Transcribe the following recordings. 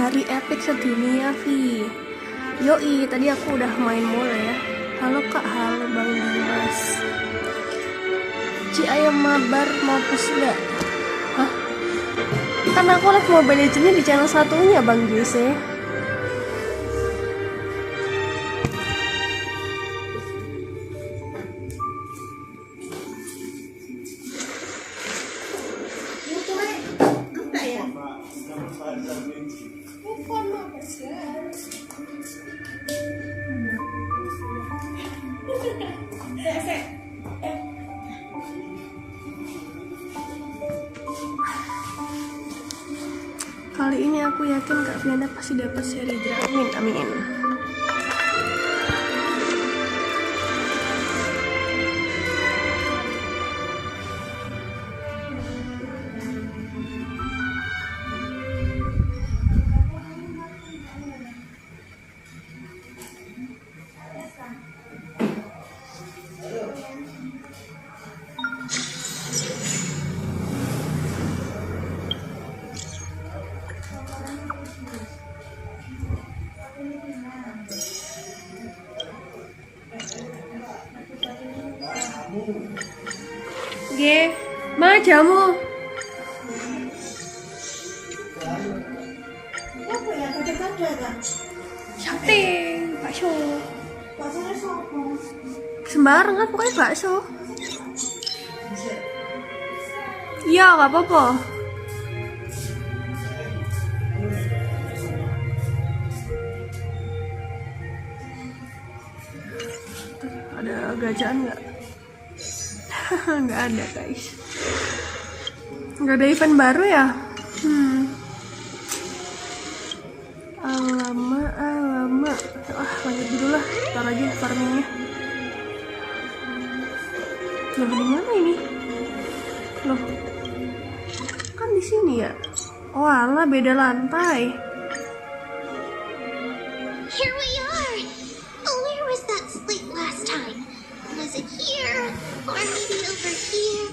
hari epic sedunia, Vi. Yoi, tadi aku udah main mulu ya. Halo Kak, halo Bang Dimas. Ci ayam mabar mau pus gak? Hah? Kan aku live Mobile Legends di channel satunya Bang JC. Kali ini aku yakin Kak Vianda pasti dapat seri Dramin, amin. Oke, ma jamu. Apa ya? Kata-kata kan? Sate, bakso. Baksonya sopo? Sembarang kan pokoknya bakso. Iya, gak apa-apa. Ada gajahan nggak? Nggak ada guys. Nggak ada event baru ya? Alamak. Lanjut dulu lah. Ntar aja farmingnya. Loh, di mana ini? Loh, kan di sini ya. Oh alah, beda lantai. Here we are. Where was that slate last time? Was it here? Or maybe over here?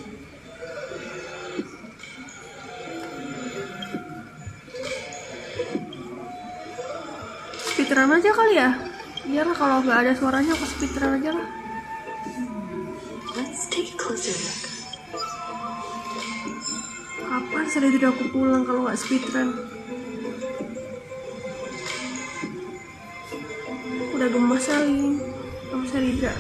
Speedrun aja kali ya? Iyalah, kalau nggak ada suaranya aku speedrun aja lah. Let's take a closer look. Kapan sering tidak aku pulang kalau nggak speedrun? Udah gemes kali kamu Serida.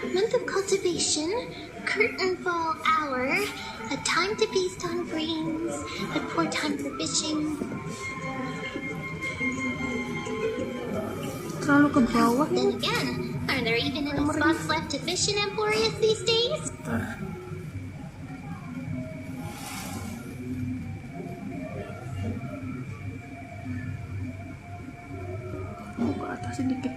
Month of cultivation, curtain fall hour, a time to feast on brains, a poor time for fishing. Terlalu ke bawah Then nih. again, are there even any spots left to fish in Emporius these days? Oh, ke atas sedikit.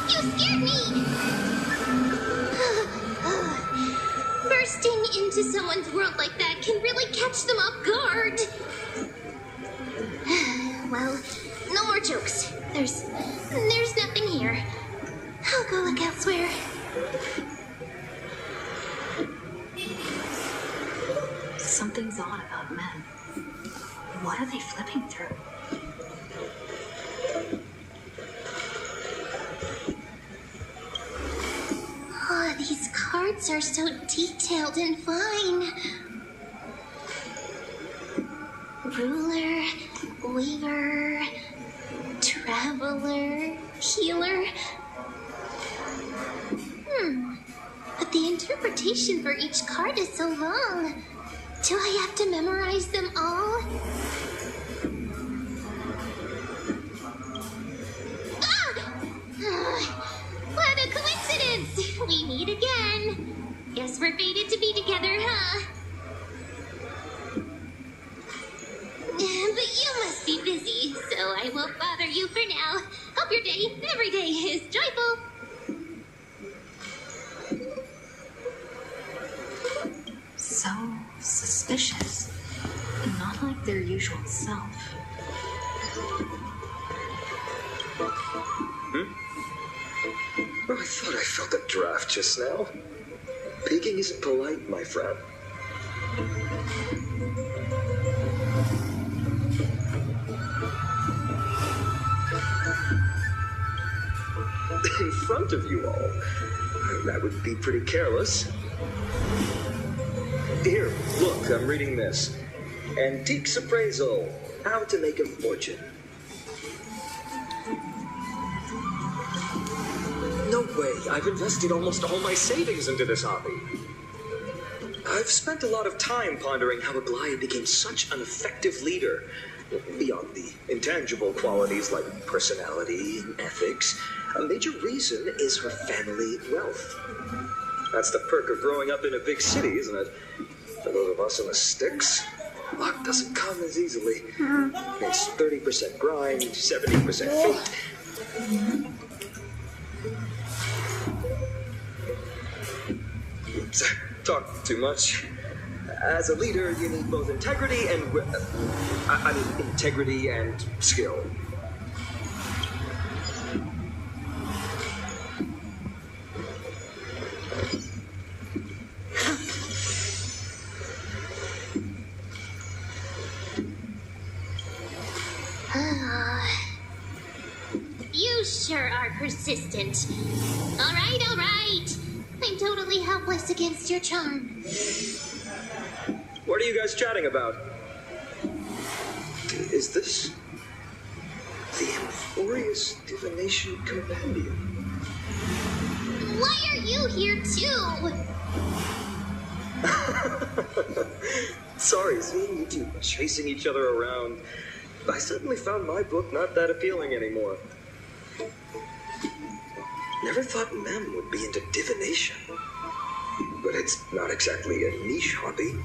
You scared me! Bursting into someone's world like that can really catch them off guard. Well, no more jokes. There's nothing here. I'll go look elsewhere. Something's odd about men. What are they flipping through? Oh, these cards are so detailed and fine. Ruler, weaver, traveler, healer. But the interpretation for each card is so long. Do I have to memorize them all? What a coincidence! We meet again. Guess we're fated to be together, huh? birthday is joyful. So suspicious. Not like their usual self. Oh, I thought I felt a draft just now. Peeking isn't polite, my friend. In front of you all. That would be pretty careless. Here, look, I'm reading this. Antiques Appraisal. How to Make a Fortune. No way. I've invested almost all my savings into this hobby. I've spent a lot of time pondering how Aglaya became such an effective leader. Beyond the intangible qualities like personality and ethics, a major reason is her family wealth. That's the perk of growing up in a big city, isn't it? For those of us in the sticks, luck doesn't come as easily. It's 30% grind, 70% fate. Talk too much. As a leader, you need both integrity and integrity and skill. You sure are persistent. All right, all right. I'm totally helpless against your charm. What are you guys chatting about? Is this the Infurious Divination Compendium? Why are you here too? Sorry, seeing you two chasing each other around. I suddenly found my book not that appealing anymore. Never thought Mem would be into divination. But it's not exactly a niche hobby.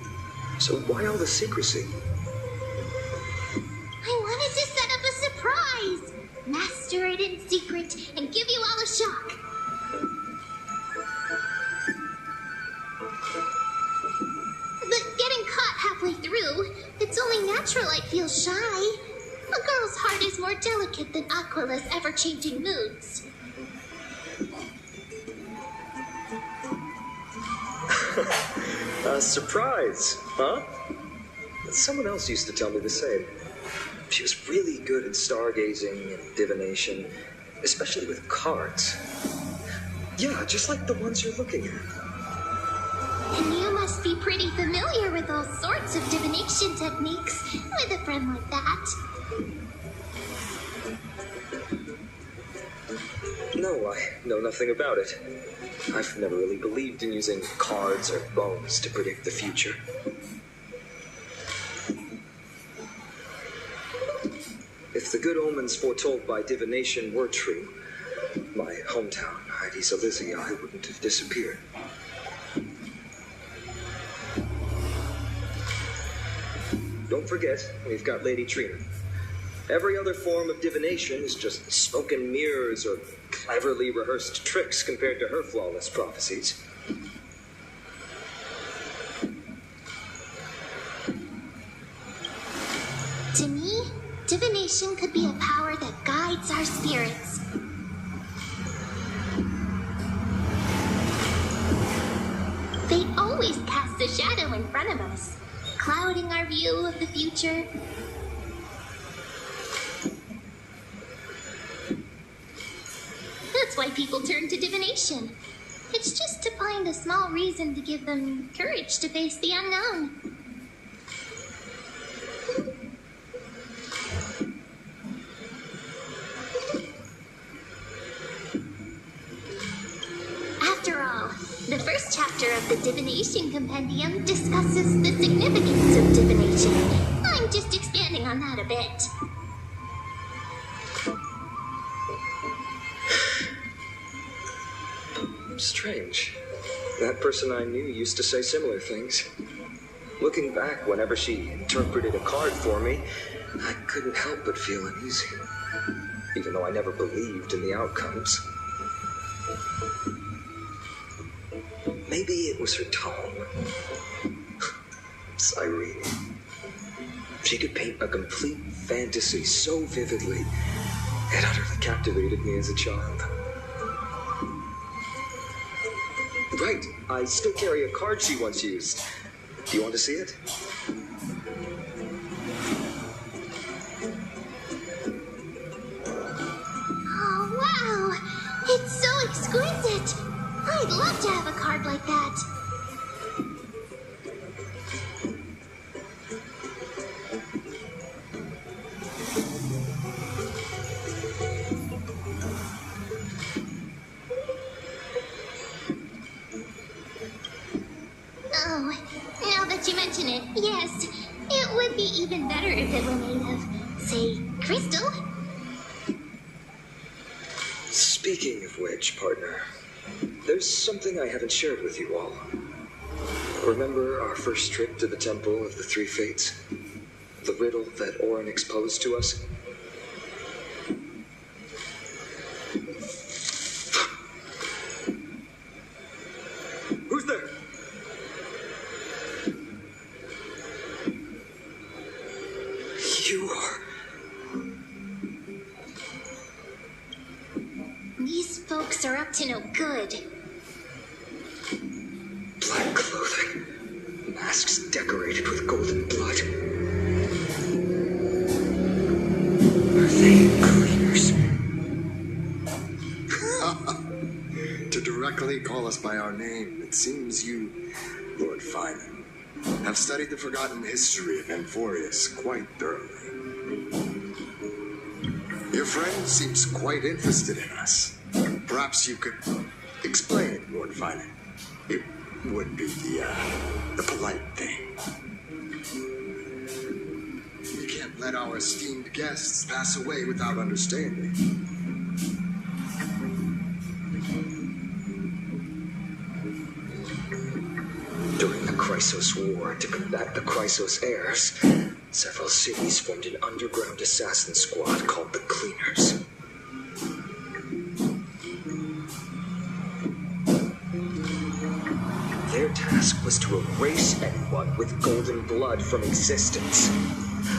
So why all the secrecy? I wanted to set up a surprise. Master it in secret and give you all a shock. But getting caught halfway through, it's only natural I feel shy. A girl's heart is more delicate than Aquila's ever-changing moods. A surprise, huh? Someone else used to tell me the same. She was really good at stargazing and divination, especially with cards. Yeah, just like the ones you're looking at. And you must be pretty familiar with all sorts of divination techniques with a friend like that. No, I know nothing about it. I've never really believed in using cards or bones to predict the future. If the good omens foretold by divination were true, my hometown, Heidi's Elysia, wouldn't have disappeared. Don't forget, we've got Lady Trina. Every other form of divination is just smoke and mirrors or cleverly rehearsed tricks compared to her flawless prophecies. To me, divination could be a power that guides our spirits. They always cast a shadow in front of us, clouding our view of the future. That's why people turn to divination. It's just to find a small reason to give them courage to face the unknown. After all, the first chapter of the Divination Compendium discusses the significance of divination. I'm just expanding on that a bit. Strange. That person I knew used to say similar things. Looking back, whenever she interpreted a card for me, I couldn't help but feel uneasy. even though I never believed in the outcomes. Maybe it was her tone. Irene. She could paint a complete fantasy so vividly, it utterly captivated me as a child. Right, I still carry a card she once used. Do you want to see it? Oh, wow! It's so exquisite! I'd love to have a card like that. Oh, now that you mention it, yes. It would be even better if it were made of, say, crystal. Speaking of which, partner, there's something I haven't shared with you all. Remember our first trip to the Temple of the Three Fates? The riddle that Orin exposed to us? Who's there? You are... These folks are up to no good. Black clothing, masks decorated with golden blood. Are they cleaners? To directly call us by our name, it seems you, Lord Finan, have studied the forgotten history of Amphorius quite thoroughly. Your friend seems quite interested in us. Perhaps you could explain, Lord Finan. It would be the polite thing. We can't let our esteemed guests pass away without understanding. During the Chrysos War, to combat the Chrysos heirs, several cities formed an underground assassin squad called the Cleaners. Their task was to erase anyone with golden blood from existence.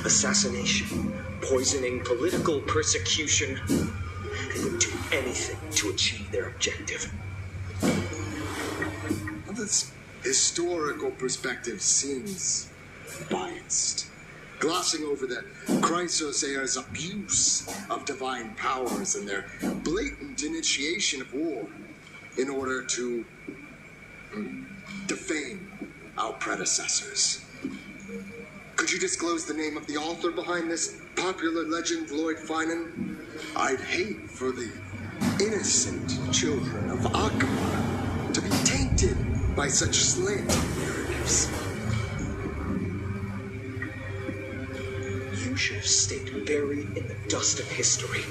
Assassination, poisoning, political persecution. They would do anything to achieve their objective. Well, this historical perspective seems biased, glossing over the Chrysos heirs' abuse of divine powers and their blatant initiation of war in order to defame our predecessors. Could you disclose the name of the author behind this popular legend, Lord Finan? I'd hate for the innocent children of APAKAH to be tainted by such slanted narratives. You should have stayed buried in the dust of history.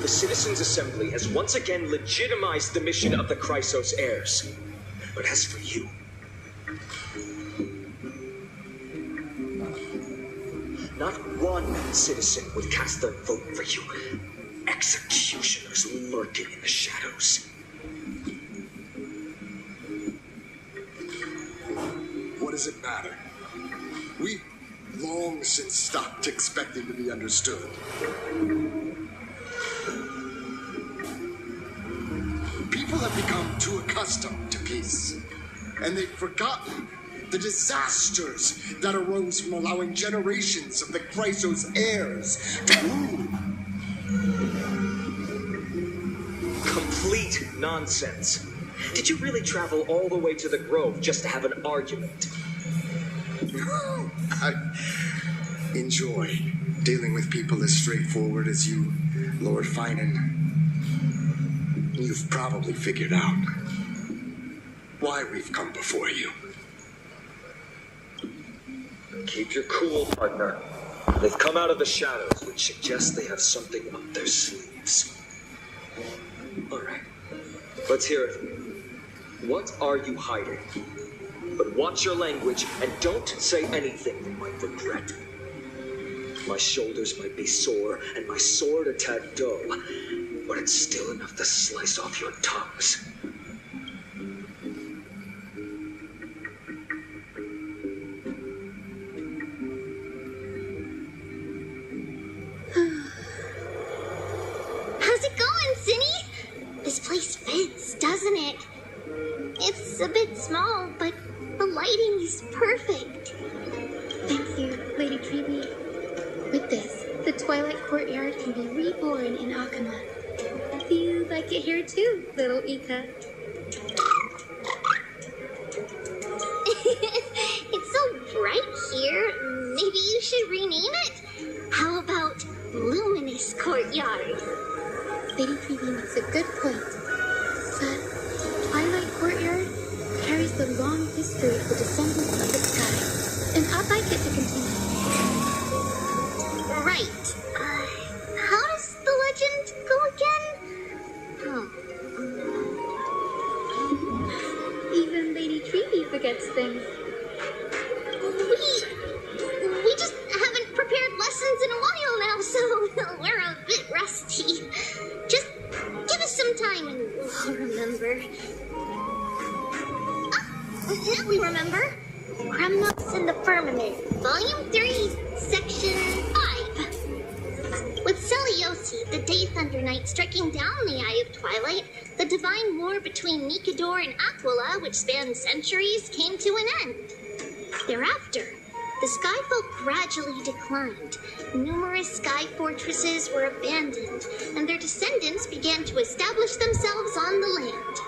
The Citizens' Assembly has once again legitimized the mission of the Chrysos heirs. But as for you, not one citizen would cast their vote for you. Executioners lurking in the shadows. What does it matter? We've long since stopped expecting to be understood. People have become too accustomed to peace, and they've forgotten the disasters that arose from allowing generations of the Chrysos heirs to rule. Complete nonsense. Did you really travel all the way to the Grove just to have an argument? I enjoy dealing with people as straightforward as you, Lord Finan. You've probably figured out why we've come before you. Keep your cool, partner. They've come out of the shadows, which suggests they have something up their sleeves. All right, let's hear it. What are you hiding? But watch your language and don't say anything you might regret. My shoulders might be sore, and my sword a tad dull, but it's still enough to slice off your tongues. How's it going, Zinni? This place fits, doesn't it? It's a bit small, but the lighting is perfect. Thank you, Lady Treeby. With this, the Twilight Courtyard can be reborn in APAKAH. Do you like it here too, little Ika? It's so bright here. Maybe you should rename it? How about Luminous Courtyard? Lady Treeby makes a good point. But Twilight Courtyard carries the long history of the descendants of the sky, and I'd like it to continue. Right. How does the legend go again? Even Lady Treeby forgets things. We just haven't prepared lessons in a while now, so we're a bit rusty. Just give us some time and we'll remember. Now we remember. Kremnox and the Firmament, Volume 3, Section 5. With Seliosi, the Day Thunder Knight, striking down the Eye of Twilight, the divine war between Nikador and Aquila, which spanned centuries, came to an end. Thereafter, the skyfolk gradually declined. Numerous sky fortresses were abandoned, and their descendants began to establish themselves on the land.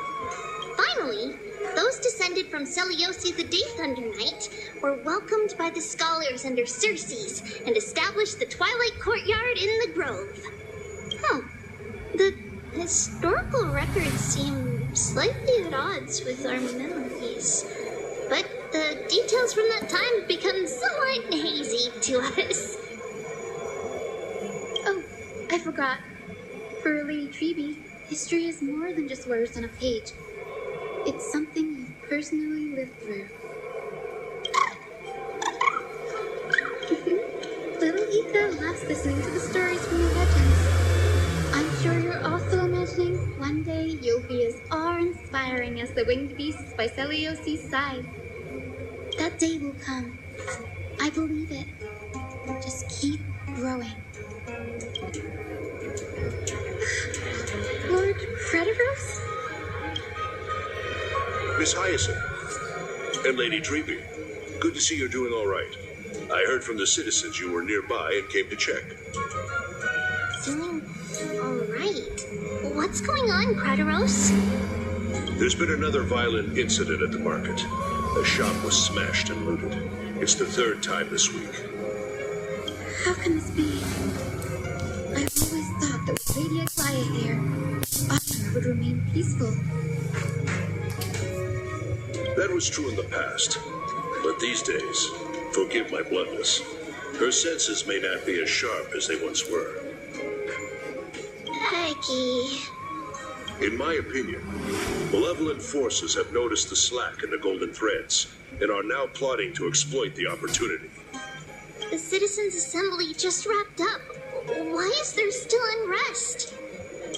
Finally, those descended from Seliosi the Day Thunder Knight were welcomed by the scholars under Circes and established the Twilight Courtyard in the Grove. The historical records seem slightly at odds with our memories, but the details from that time have become somewhat hazy to us. Oh, I forgot. For Lady Treeby, history is more than just words on a page. It's something you've personally lived through. Little Ika loves listening to the stories from your legends. I'm sure you're also imagining one day you'll be as awe-inspiring as the winged beasts by Seliosi's side. That day will come. I believe it. Just keep growing. Lord Crediverse? Miss Hyacinth and Lady Treeby, good to see you're doing all right. I heard from the citizens you were nearby and came to check. Doing all right. What's going on, Crediverse? There's been another violent incident at the market. A shop was smashed and looted. It's the third time this week. How can this be? I've always thought that with Lady Aglaya here, APAKAH would remain peaceful. That was true in the past. But these days, forgive my bluntness, her senses may not be as sharp as they once were. Aggie. In my opinion, malevolent forces have noticed the slack in the golden threads and are now plotting to exploit the opportunity. The Citizens' Assembly just wrapped up. Why is there still unrest?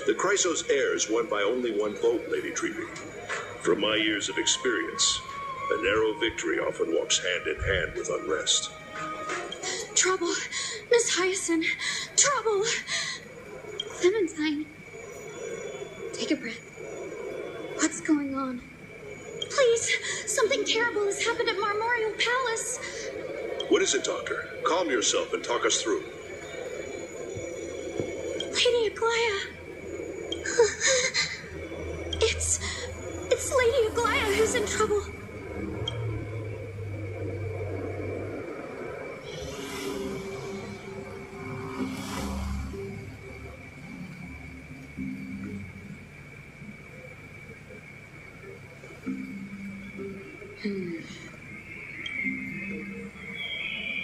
The Chrysos heirs won by only one vote, Lady Treeby. From my years of experience, a narrow victory often walks hand in hand with unrest. Trouble! Miss Hyacinth! Trouble! Clementine! Take a breath. What's going on? Please! Something terrible has happened at Marmorial Palace! What is it, Doctor? Calm yourself and talk us through. Lady Aglaya! It's Lady Aglaya who's in trouble.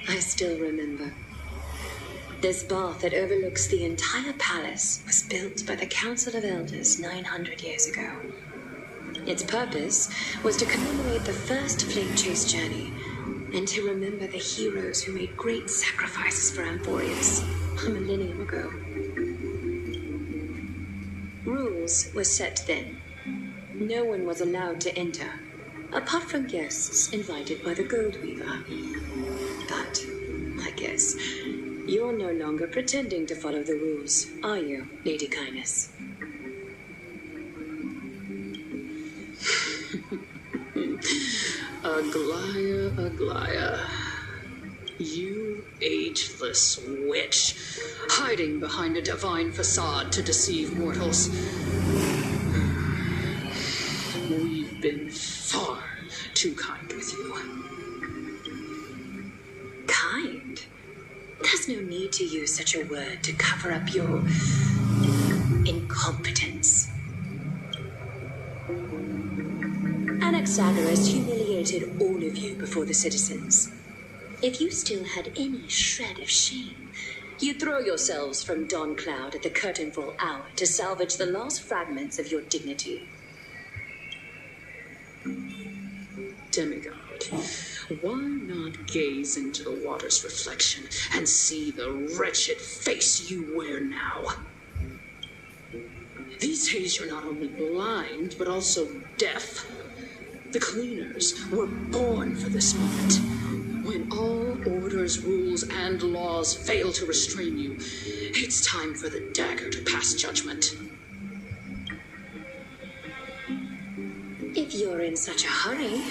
I still remember. This bath that overlooks the entire palace was built by the Council of Elders 900 years ago. Its purpose was to commemorate the first fleet chase journey, and to remember the heroes who made great sacrifices for Amphorius a millennium ago. Rules were set then. No one was allowed to enter, apart from guests invited by the Gold Weaver. But, I guess, you're no longer pretending to follow the rules, are you, Lady Kindness? Aglaya. You ageless witch, hiding behind a divine facade to deceive mortals. We've been far too kind with you. Kind? There's no need to use such a word to cover up your incompetence. Anaxagoras humiliated all of you before the citizens. If you still had any shred of shame, you'd throw yourselves from dawn cloud at the curtainful hour to salvage the last fragments of your dignity. Demigod, why not gaze into the water's reflection and see the wretched face you wear now? These days you're not only blind, but also deaf. The cleaners were born for this moment. When all orders, rules, and laws fail to restrain you, it's time for the dagger to pass judgment. If you're in such a hurry,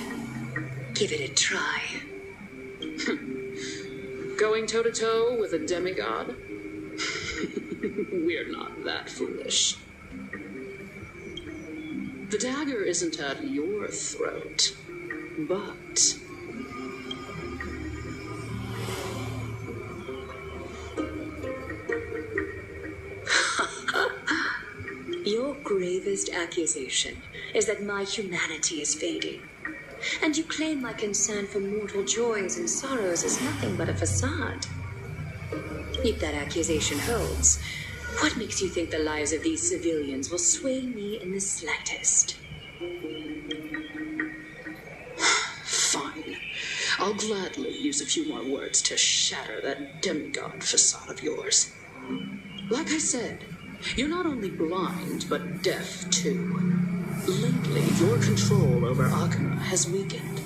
give it a try. Going toe-to-toe with a demigod? We're not that foolish. The dagger isn't at your throat, but... Your gravest accusation is that my humanity is fading. And you claim my concern for mortal joys and sorrows is nothing but a facade. If that accusation holds, what makes you think the lives of these civilians will sway me in the slightest? Fine. I'll gladly use a few more words to shatter that demigod facade of yours. Like I said, you're not only blind, but deaf too. Lately, your control over APAKAH has weakened.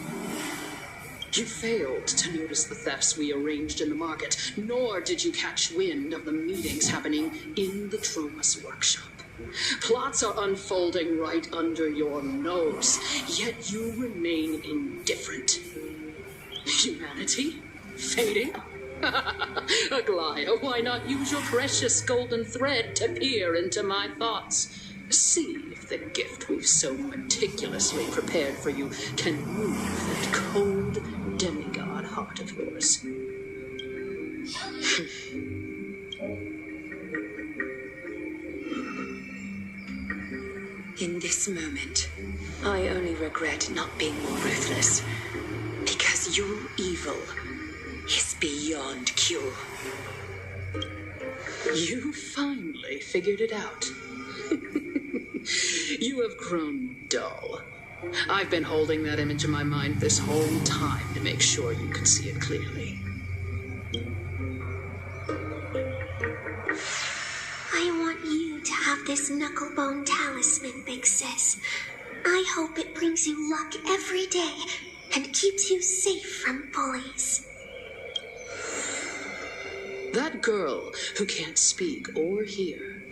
You failed to notice the thefts we arranged in the market, nor did you catch wind of the meetings happening in the Tromas workshop. Plots are unfolding right under your nose, yet you remain indifferent. Humanity? Fading? Aglaya, why not use your precious golden thread to peer into my thoughts? See if the gift we've so meticulously prepared for you can move that cold demigod heart of yours. In this moment, I only regret not being more ruthless, because your evil is beyond cure. You finally figured it out. You have grown dull. I've been holding that image in my mind this whole time to make sure you could see it clearly. I want you to have this knucklebone talisman, Big Sis. I hope it brings you luck every day and keeps you safe from bullies. That girl who can't speak or hear,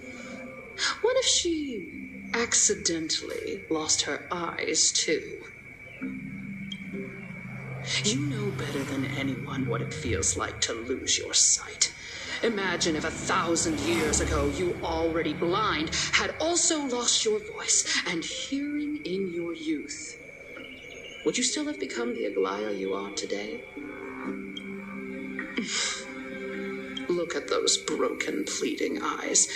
what if she accidentally lost her eyes too? You know better than anyone what it feels like to lose your sight. Imagine if 1,000 years ago you, already blind, had also lost your voice and hearing in your youth. Would you still have become the Aglaya you are today? Look at those broken, pleading eyes.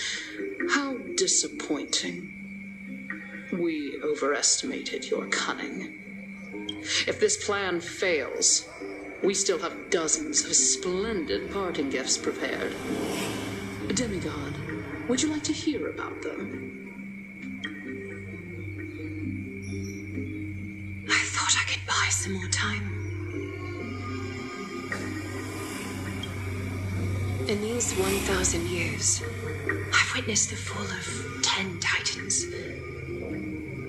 How disappointing. We overestimated your cunning. If this plan fails, we still have dozens of splendid parting gifts prepared. Demigod, would you like to hear about them? I thought I could buy some more time. In these 1,000 years, I've witnessed the fall of 10 titans.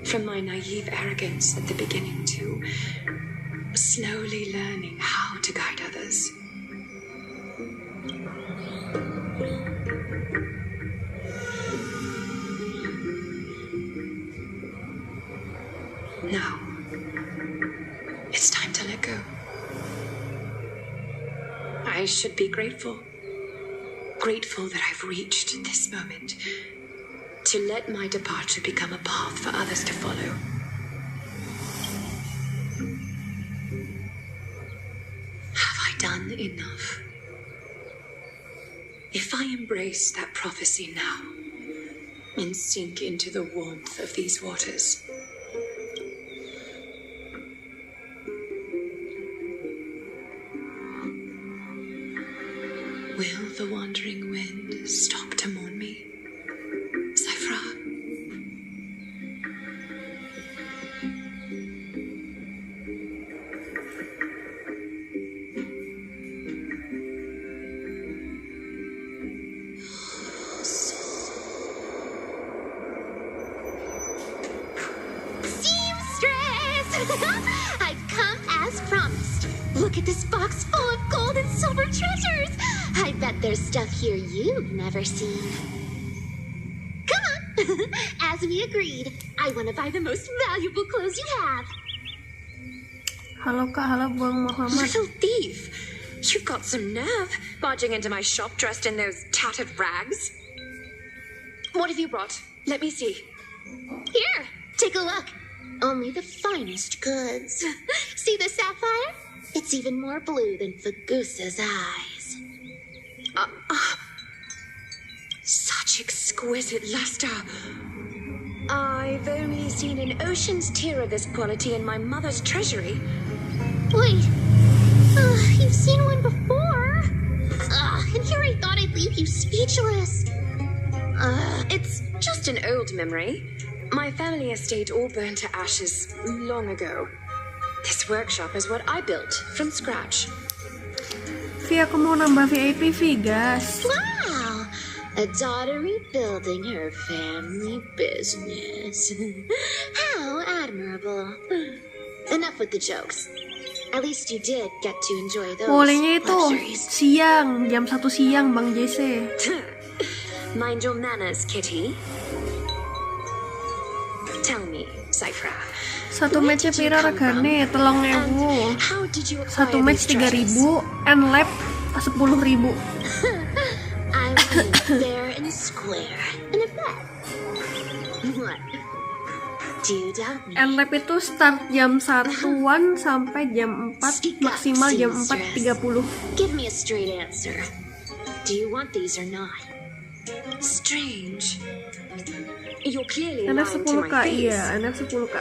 From my naive arrogance at the beginning to slowly learning how to guide others. Now, it's time to let go. I should be grateful. Grateful that I've reached this moment. To let my departure become a path for others to follow. Have I done enough? If I embrace that prophecy now and sink into the warmth of these waters, will the wandering wind stop to mourn me? Cypher? Seamstress! I've come as promised. Look at this box full of gold and silver treasures. I bet there's stuff here you've never seen. Come on. As we agreed, I want to buy the most valuable clothes you have. Halo Kak, halo Bang Muhammad. Little thief! You've got some nerve, barging into my shop dressed in those tattered rags. What have you brought? Let me see. Here, take a look. Only the finest goods. See the sapphire? It's even more blue than Fagusa's eyes. Such exquisite luster. I've only seen an ocean's tier of this quality in my mother's treasury. Wait. You've seen one before. And here I thought I'd leave you speechless. It's just an old memory. My family estate all burned to ashes long ago. This workshop is what I built from scratch. Vi, aku mau nambah VIP Vi, guys. Wow. A daughter rebuilding her family business. How admirable. Enough with the jokes. At least you did get to enjoy those Bolehnya itu luxuries. siang, jam 1 siang Bang JC. Mind your manners, Kitty. Tell me, Cypher. Satu match pira regane 3.000. How did you Satu acquire match these treasures? 3.000, and lab 10.000. I win fair and square in a bet. What? Do you doubt me? And lab itu start jam 1-an sampai jam 4, maksimal jam 4.30. Give me a straight answer. Do you want these or not? Strange. You're clearly NF lying to 10k, my face. iya, NF 10k.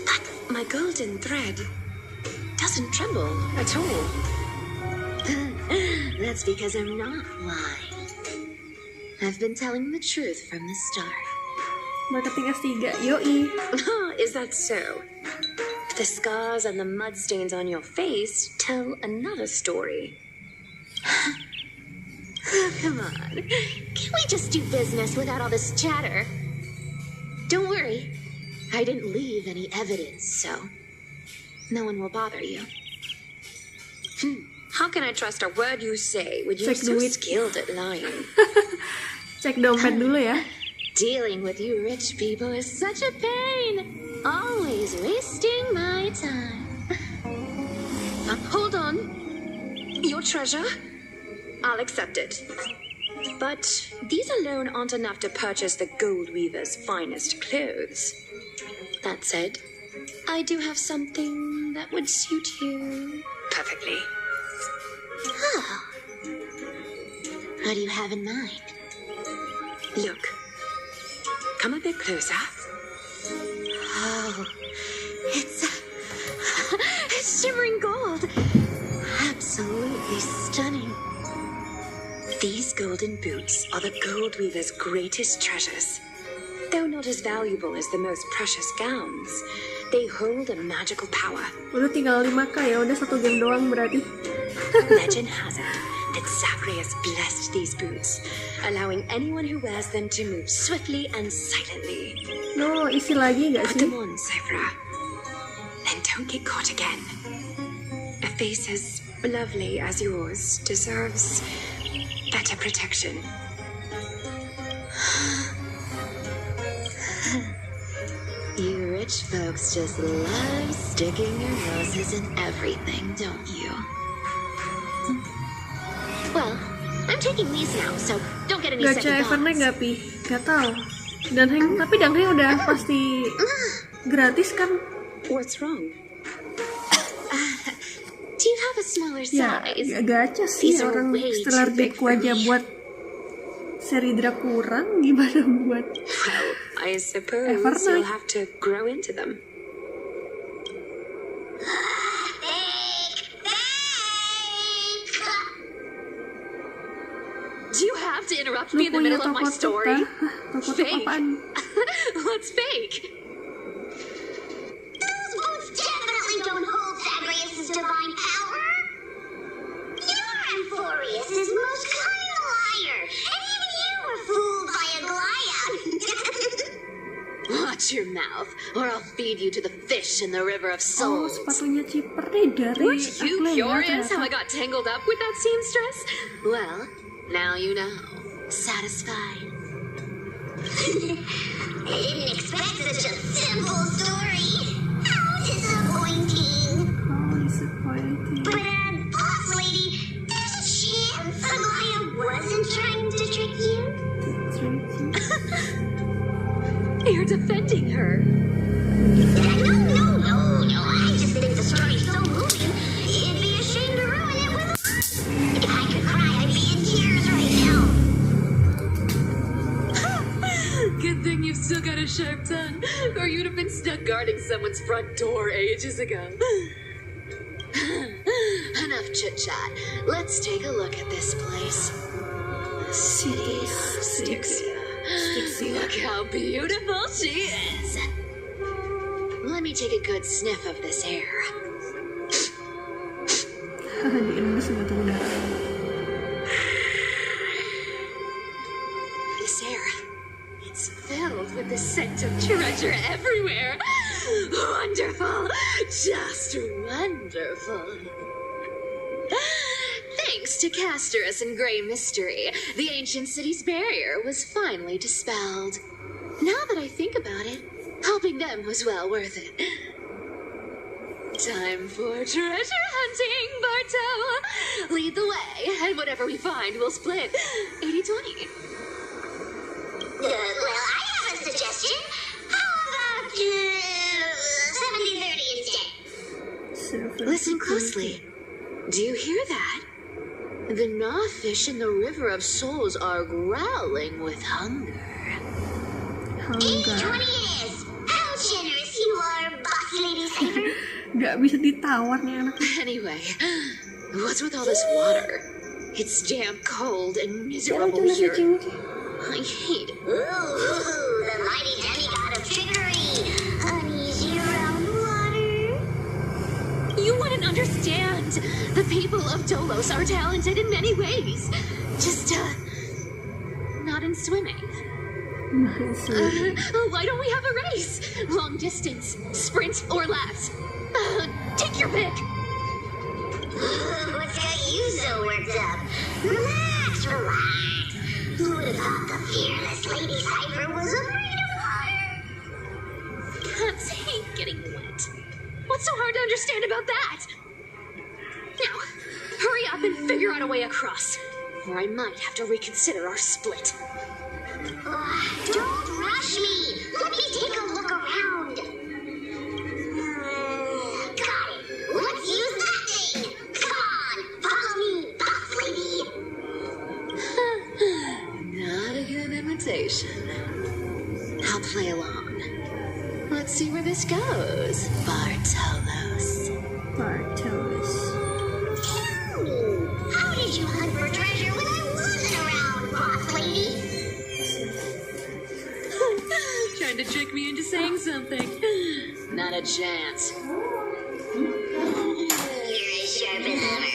But my golden thread doesn't tremble at all. That's because I'm not lying. I've been telling the truth from the start. Marketing S3, yoi. Is that so? The scars and the mud stains on your face tell another story. Oh, come on. Can we just do business without all this chatter? Don't worry. I didn't leave any evidence, so no one will bother you. How can I trust a word you say when you're Cek so duit. skilled at lying? Cek dompet dulu ya. Dealing with you rich people is such a pain. Always wasting my time. Hold on. Your treasure? I'll accept it. But these alone aren't enough to purchase the gold weaver's finest clothes. That said, I do have something that would suit you perfectly. Oh. What do you have in mind? Look. Come a bit closer. Oh, it's shimmering gold. Absolutely stunning. These golden boots are the gold weaver's greatest treasures. Though not as valuable as the most precious gowns, they hold a magical power. Udah tinggal 5k ya, udah 1 jam doang berarti. Legend has it that Zacharias blessed these boots, allowing anyone who wears them to move swiftly and silently. No, isi lagi gak Put sih? them on, Cypher. Then don't get caught again. A face as lovely as yours deserves better protection. You rich folks just love sticking your noses in everything, don't you? Well, I'm taking these now, so don't get any Gacha second Evernight thoughts. gak, Pi? Gak tau. Tapi Danheng udah pasti gratis kan? What's wrong? Do you have a smaller Ya, size? gacha sih. These are Orang way setelah too big Deku for aja me. buat seri drag kurang, gimana buat Well, I suppose Evernight. you'll have to grow into them. Do you have to interrupt lu me in the punya middle of my toko story? toko Fake. apaan? What's fake? Those boots definitely don't hold Zagreus' divine power. You're Amphorius' most cunning liar, and even you were fooled by a Goliath. Watch your mouth, or I'll feed you to the fish in the river of Oh, souls. sepatunya Ciper nih dari Weren't you Aklena curious how I ternyata. got tangled up with that seamstress? Well, now you know. Satisfied? I didn't expect such a simple story. How disappointing. Oh, disappointing. But, boss lady, there's a chance Goliath wasn't trying to trick you. You're defending her. No. I just think the story's so moving. It'd be a shame to ruin it with a... If I could cry, I'd be in tears right now. Good thing you've still got a sharp tongue, or you'd have been stuck guarding someone's front door ages ago. Enough chit-chat. Let's take a look at this place. The city of Styxia. Look how beautiful she is. Let me take a good sniff of this air. Diendus nggak tuh udara. This air, it's filled with the scent of treasure everywhere. Wonderful, just wonderful. Thanks to Castorus and Grey Mystery, the ancient city's barrier was finally dispelled. Now that I think about it, helping them was well worth it. Time for treasure hunting, Barto! Lead the way, and whatever we find, we'll split 80-20. Well, I have a suggestion. How about 70-30 instead? Listen closely. Do you hear that? The gnawfish in the river of souls are growling with hunger. 80-20 it is. How generous you are, boss lady Cypher. Gak bisa ditawar nih anak. Anyway, what's with all this water? It's damp, cold, and miserable Coba here. cicing. I hate it. Ooh, the mighty demigod of trickery. Uneasy around water. You wouldn't understand. The people of Dolos are talented in many ways. Just, not in swimming. Why don't we have a race? Long distance, sprint, or laps? Take your pick. What's got you so worked up? Relax. Who would have thought the fearless Lady Cypher was afraid of water? Cats hate getting wet. What's so hard to understand about that? Now, hurry up and figure out a way across, or I might have to reconsider our split. Don't rush me. Let me take a look around. Got it. Let's use that thing. Come on, follow me, boss lady. Not a good invitation. I'll play along. Let's see where this goes, Bartolos. Tell me, how did you hunt for treasure when I wasn't around, boss lady? Trying to trick me into saying something. Not a chance. You're as sharp as ever.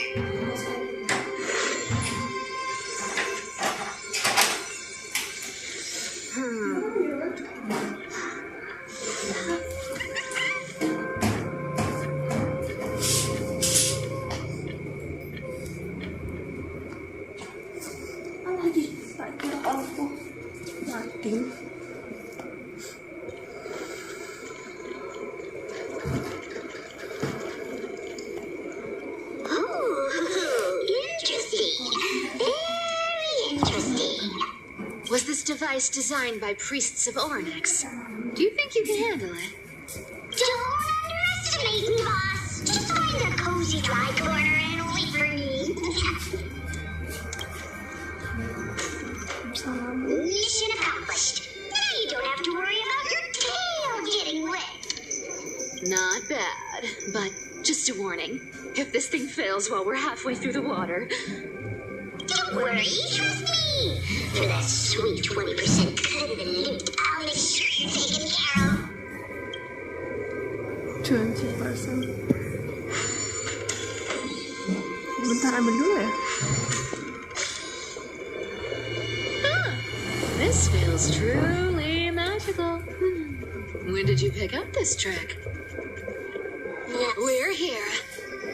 cutting. Was this device designed by priests of Ornyx? Do you think you can handle it? Don't underestimate me, boss. Just find a cozy dry corner and wait for me. Mission accomplished. Now you don't have to worry about your tail getting wet. Not bad, but just a warning. If this thing fails while we're halfway through the water... Don't worry, trust me. For that sweet 20% cut of the loot, I'll make sure you're taken care of. 20%. Bentar, ambil dulu ya. This feels truly magical. When did you pick up this trick? We're here.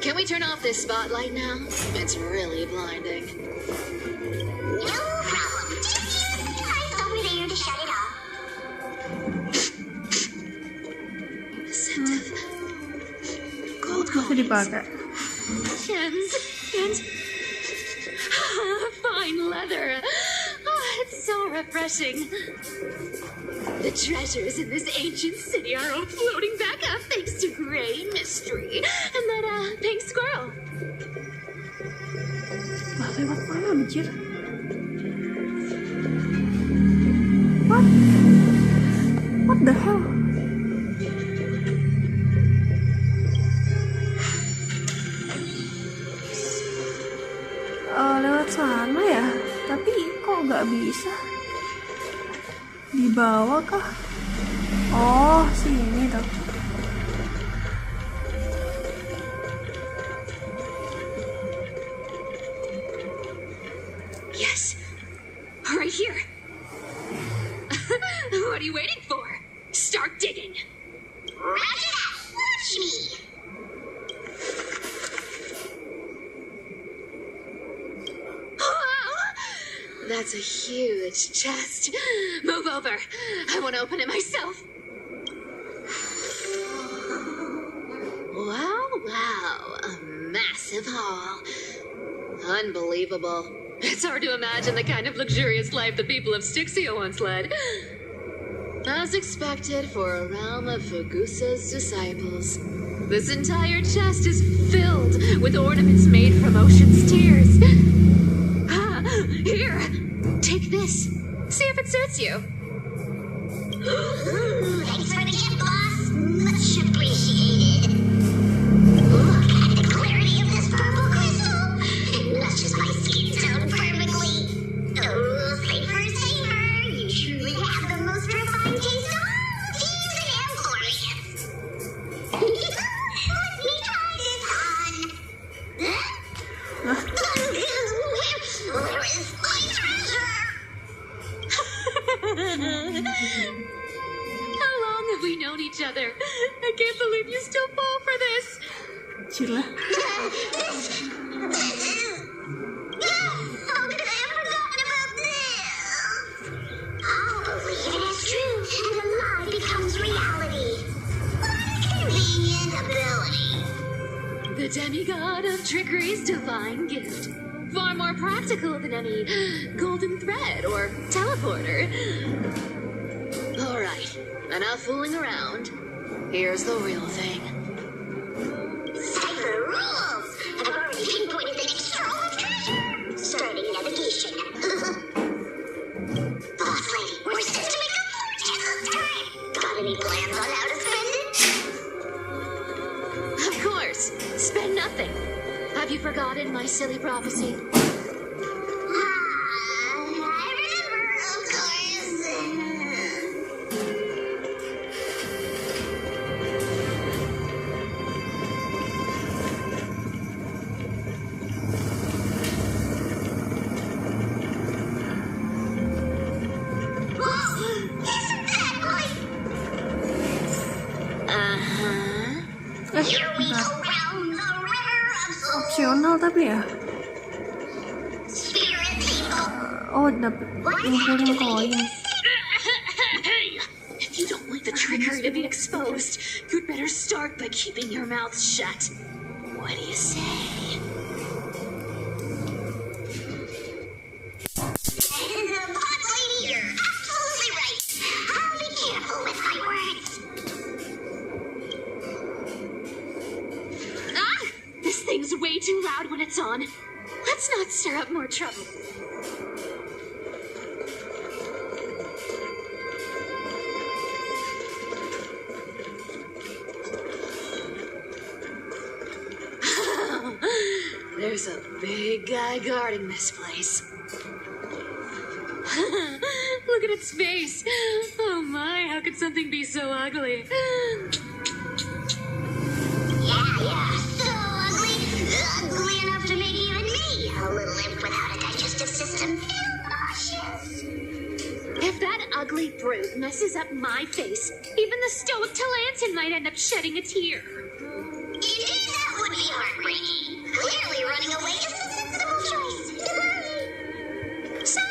Can we turn off this spotlight now? It's really blinding. No problem. Just use the device over there to shut it off. The scent of gold Bisa dipakai. gems and fine leather. Oh, it's so refreshing. The treasures in this ancient city are all floating back up thanks to Gray Mystery and that pink squirrel. Lah, lewat mana anjir? What? What the hell? Lewat sana ya? Tapi kok nggak bisa? Di bawah kah? Oh, sini tuh. Yes, right here. What are you waiting for? Start digging. Roger that. Watch me. That's a huge chest. Move over. I want to open it myself. Wow. A massive haul. Unbelievable. It's hard to imagine the kind of luxurious life the people of Styxia once led. As expected for a realm of Fugusa's disciples. This entire chest is filled with ornaments made from ocean's tears. Here, take this. See if it suits you. Thanks for the gift, boss. Much appreciated. Look at the clarity of this purple crystal. It matches my skin tone perfectly. Oh, safer. You truly have the most refined taste of all teas and emporiums. Let me try this on. Where is my treasure? How long have we known each other? I can't believe you still fall for this. Cila. How could I have forgotten about this? I'll believe it is true, and a lie becomes reality. What a convenient ability. The demigod of trickery's divine gift. Far more practical than any golden thread or teleporter. All right, enough fooling around. Here's the real thing. Cipher rules! I've already pinpointed the next trove of treasure. Starting navigation. Boss lady, we're set to make a fortune this time. Got any plans on how to spend it? Of course, spend nothing. Have you forgotten my silly prophecy? I remember, of course. Isn't that like... Here we go round the river of souls. Opsional tapi ya. Spirit people. Oh, dapet ngumpulin koin. to be exposed, you'd better start by keeping your mouth shut. What do you say? Pot lady, you're absolutely right. I'll be careful with my words. Ah! This thing's way too loud when it's on. Let's not stir up more trouble. There's a big guy guarding this place. Look at its face. Oh my, how could something be so ugly? Yeah, so ugly. Ugly enough to make even me, a little imp without a digestive system, feel nauseous. If that ugly brute messes up my face, even the stoic Talantin might end up shedding a tear. Indeed, that would be heartbreaking. Clearly running away is a sensible choice. So,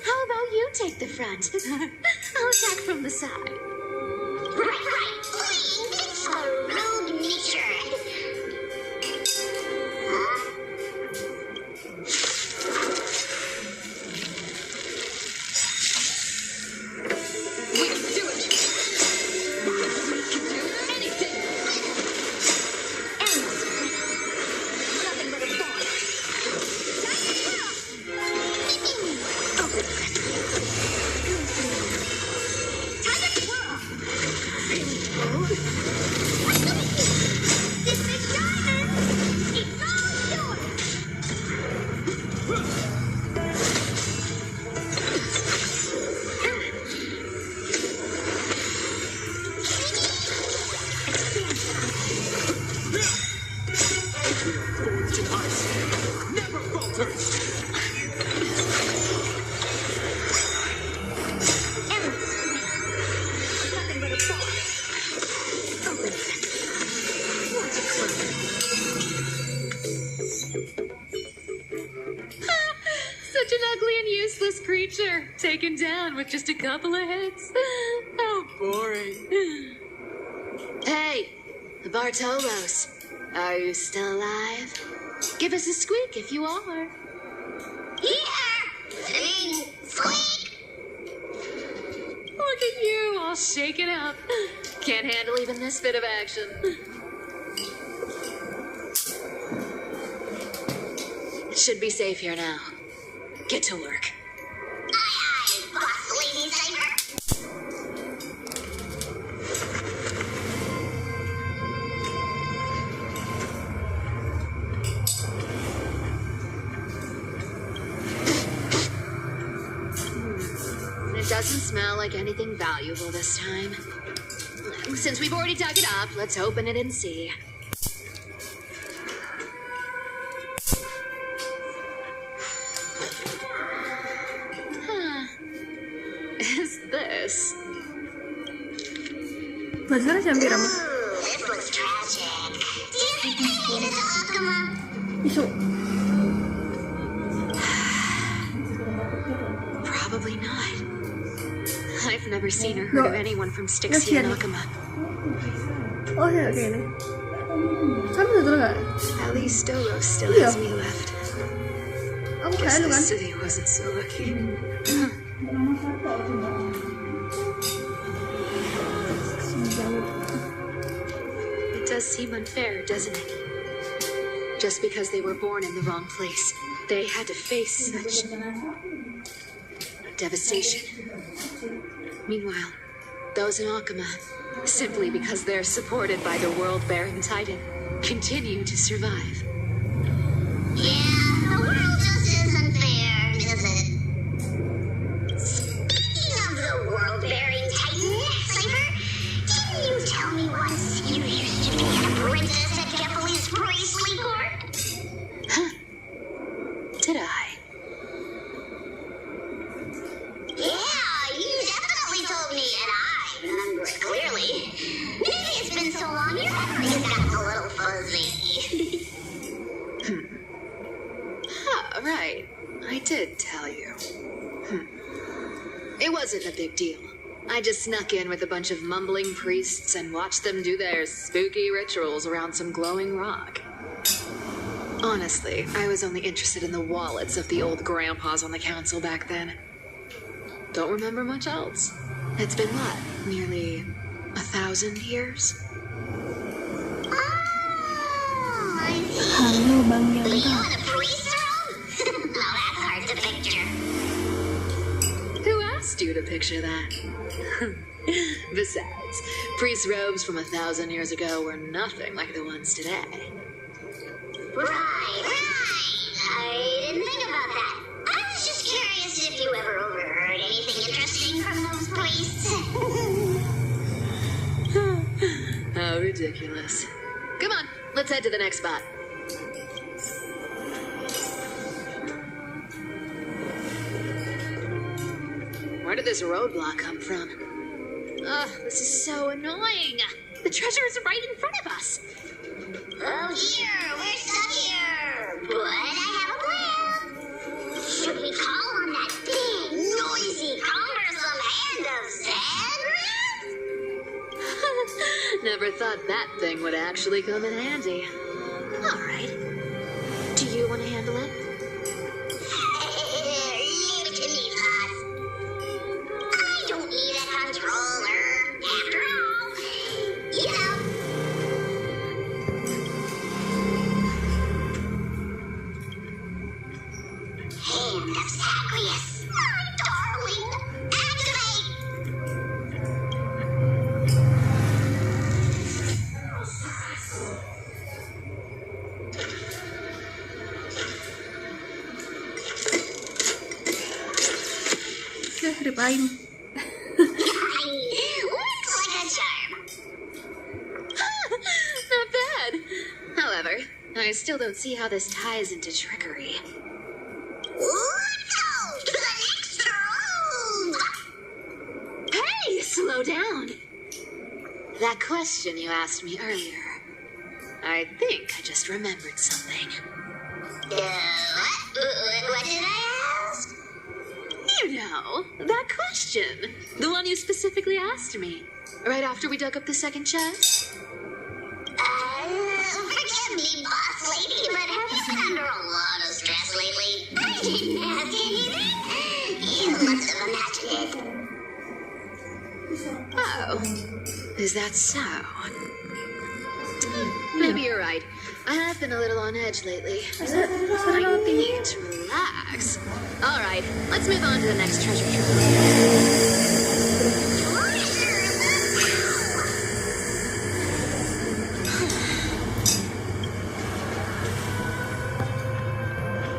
how about you take the front? I'll attack from the side. Right. Fleeing makes a rogue nature. We can do it! We can do anything! Nothing but a ball. This is diamond. It's all yours. Forged in ice, never falters. Nothing but a ball. Such an ugly and useless creature, taken down with just a couple of hits. How boring. Hey, the Bartolos, are you still alive? Give us a squeak if you are. Squeak. Look at you, all shaken up. Can't handle even this bit of action. It should be safe here now. Get to work. Aye, boss lady Cypher. It doesn't smell like anything valuable this time. Since we've already dug it up, let's open it and see. Huh. Is this? Belajar sambil ramah. This looks tragic. Do you think I needed the Akuma? Isu. Probably not. I've never seen or heard of anyone from Styxia and Akuma. Oh ya, oke ini. Sambil betul nggak? At least Doros still Yeah. has me left. Aku Guess kayak lu the kan? city wasn't so lucky. It does seem unfair, doesn't it? Just because they were born in the wrong place, they had to face such devastation. Meanwhile, those in Akuma, simply because they're supported by the world-bearing Titan, continue to survive. Yeah, the world just isn't fair, is it? Speaking of the world-bearing Titan, Cypher, didn't you tell me once you used to be an apprentice at Kepler's Bracelet Court? Huh? Did I? Yeah, you definitely told me, and I remember it clearly. Maybe it's been so long, your memory has gotten a little fuzzy. Huh, right. I did tell you. It wasn't a big deal. I just snuck in with a bunch of mumbling priests and watched them do their spooky rituals around some glowing rock. Honestly, I was only interested in the wallets of the old grandpas on the council back then. Don't remember much else. It's been what, nearly 1,000 years? Halo Bang You Yangka. want a priest robe? Well, that's hard to picture. Who asked you to picture that? Besides, priest robes from 1,000 years ago were nothing like the ones today. Right. I didn't think about that. I was just curious if you ever overheard anything interesting from those priests. How ridiculous. Come on, let's head to the next spot. Where did this roadblock come from? Ugh, this is so annoying. The treasure is right in front of us. Oh dear, we're stuck here. But I have a plan. Should we call on that big, noisy, cumbersome hand of Sandra? Never thought that thing would actually come in handy. All right. Do you want to handle it? Leave it to me, boss. I don't need a controller. After all, you know. Hand of Zagreus. My darling. Activate! Dipain. Looks like a charm. Not bad. However, I still don't see how this ties into trickery. Let's go to the next room. Hey, slow down. That question you asked me earlier. I think I just remembered something. What did I ask? You know, that question. The one you specifically asked me. Right after we dug up the second chest. Forgive me, boss lady, but have you been under a lot of stress lately? I didn't ask anything. You must have imagined it. Oh, is that so? Maybe you're right. I have been a little on edge lately. I need to relax. All right, let's move on to the next treasure trove.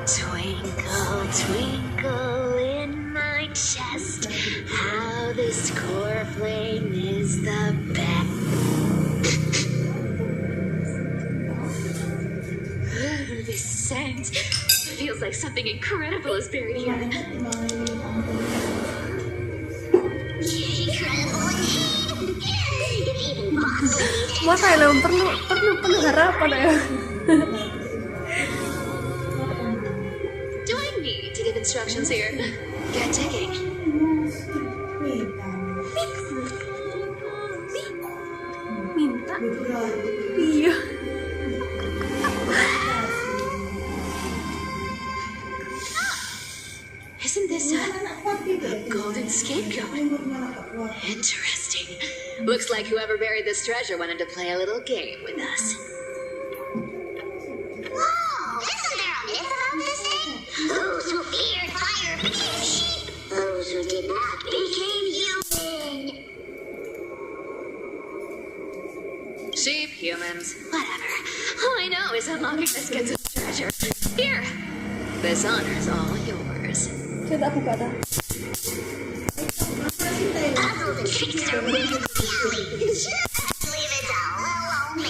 Twinkle, twinkle in my chest, how this core flame is the best. This scent feels like something incredible is buried here. Incredible indeed. If even boss ladies Wah, Thailand perlu harapan ya. Do I need to give instructions here? Get digging. Minta. Iya. Isn't this a golden scapegoat? Interesting. Looks like whoever buried this treasure wanted to play a little game with us. Whoa, isn't there a myth about this thing? Those who feared fire became sheep. Those who did not became human. Sheep, humans, whatever. All I know is unlocking this gets us treasure. Here. This honor's all yours. Saya tak buka dah. Puzzles and tricks are really silly. Just leave it all alone.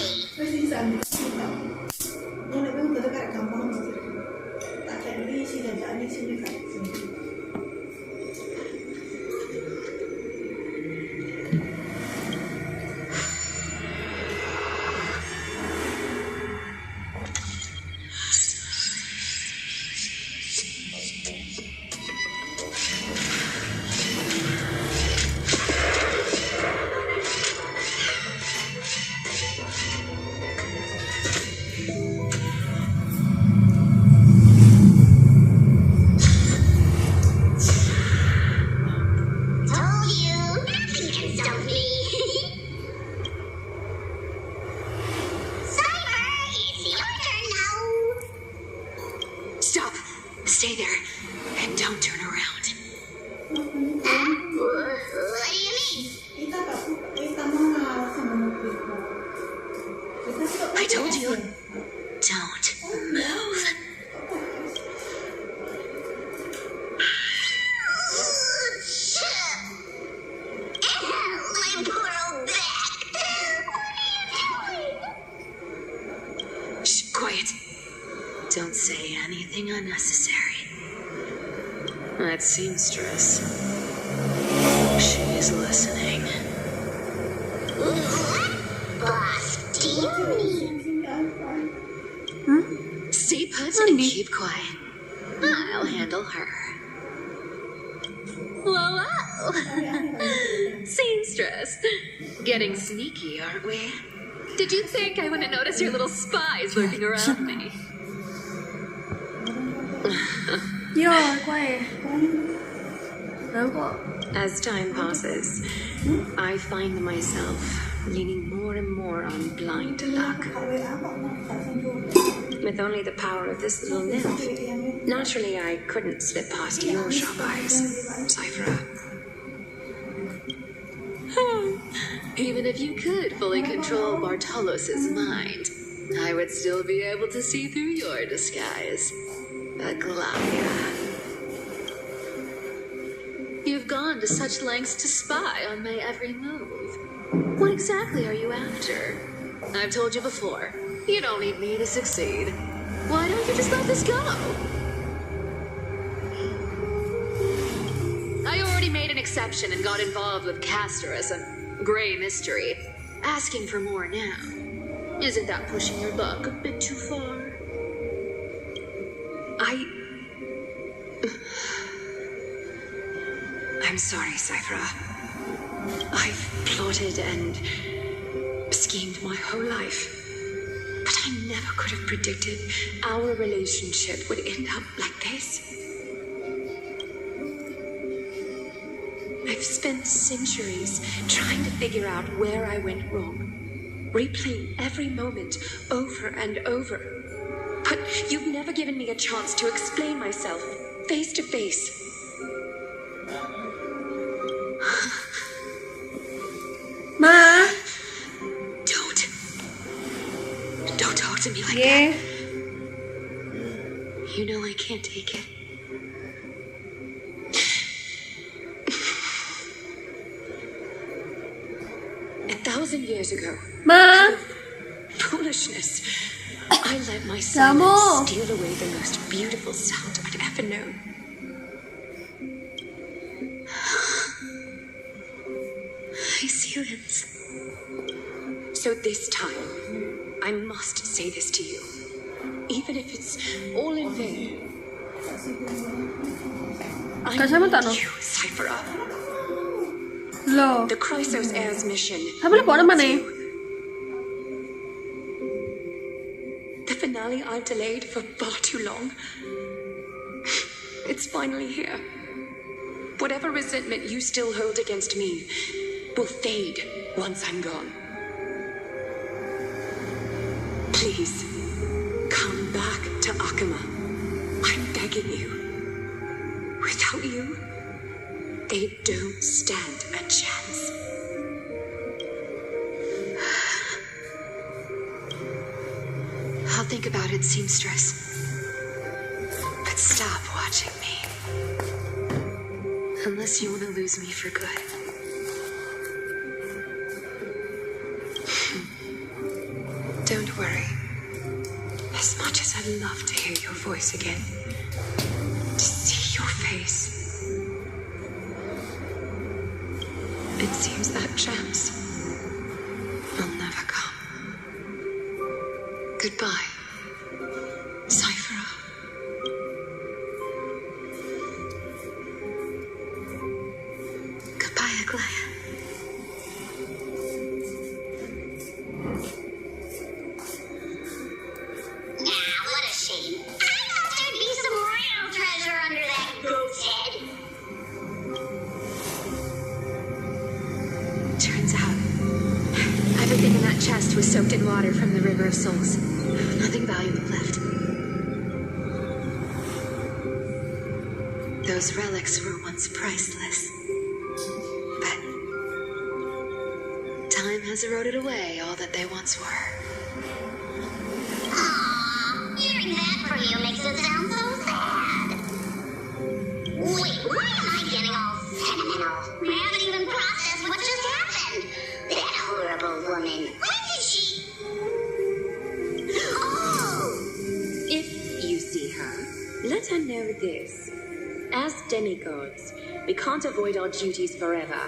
say anything unnecessary. That seamstress. She's listening. Boss, do you mean? Stay put and keep quiet. I'll handle her. Whoa, whoa. Seamstress. Getting sneaky, aren't we? Did you think I wouldn't notice your little spies lurking around me? Yo, quiet. As time passes, I find myself leaning more and more on blind luck. With only the power of this little nymph, naturally I couldn't slip past your sharp eyes, Cypher. Even if you could fully control Bartolos's mind, I would still be able to see through your disguise. Aglaia. You've gone to such lengths to spy on my every move. What exactly are you after? I've told you before, you don't need me to succeed. Why don't you just let this go? I already made an exception and got involved with Castor as a gray mystery. Asking for more now. Isn't that pushing your luck a bit too far? I'm sorry, Cypher. I've plotted and schemed my whole life. But I never could have predicted our relationship would end up like this. I've spent centuries trying to figure out where I went wrong, replaying every moment over and over. But you've never given me a chance to explain myself face to face. Ma. Don't talk to me like that. You know I can't take it. A 1,000 years ago. Ma. Foolishness. I let my silence steal away the most beautiful sound I'd ever known. My silence. So this time, I must say this to you, even if it's all in vain. I need you, Cypher. Loh. The Chrysos Heirs mission. Sambil buat mana nih? The finale I've delayed for far too long. It's finally here. Whatever resentment you still hold against me will fade once I'm gone. Please, come back to Akama. I'm begging you. Without you, they don't stand a chance. I'll think about it, seamstress. But stop watching me. Unless you want to lose me for good. Don't worry. As much as I'd love to hear your voice again, to see your face, it seems that chance will never come. Goodbye, Cypher. Goodbye, Aglaia. What a shame. I thought there'd be some real treasure under that goat's head. Turns out, everything in that chest was soaked in water from the River of Souls. Nothing valuable left. Those relics were once priceless. But time has eroded away all that they once were. Aww, hearing that from you makes it sound so sad. Wait, why am I getting all sentimental? I haven't even processed what just happened. That horrible woman. When did she... Oh! If you see to know this. As demigods, we can't avoid our duties forever.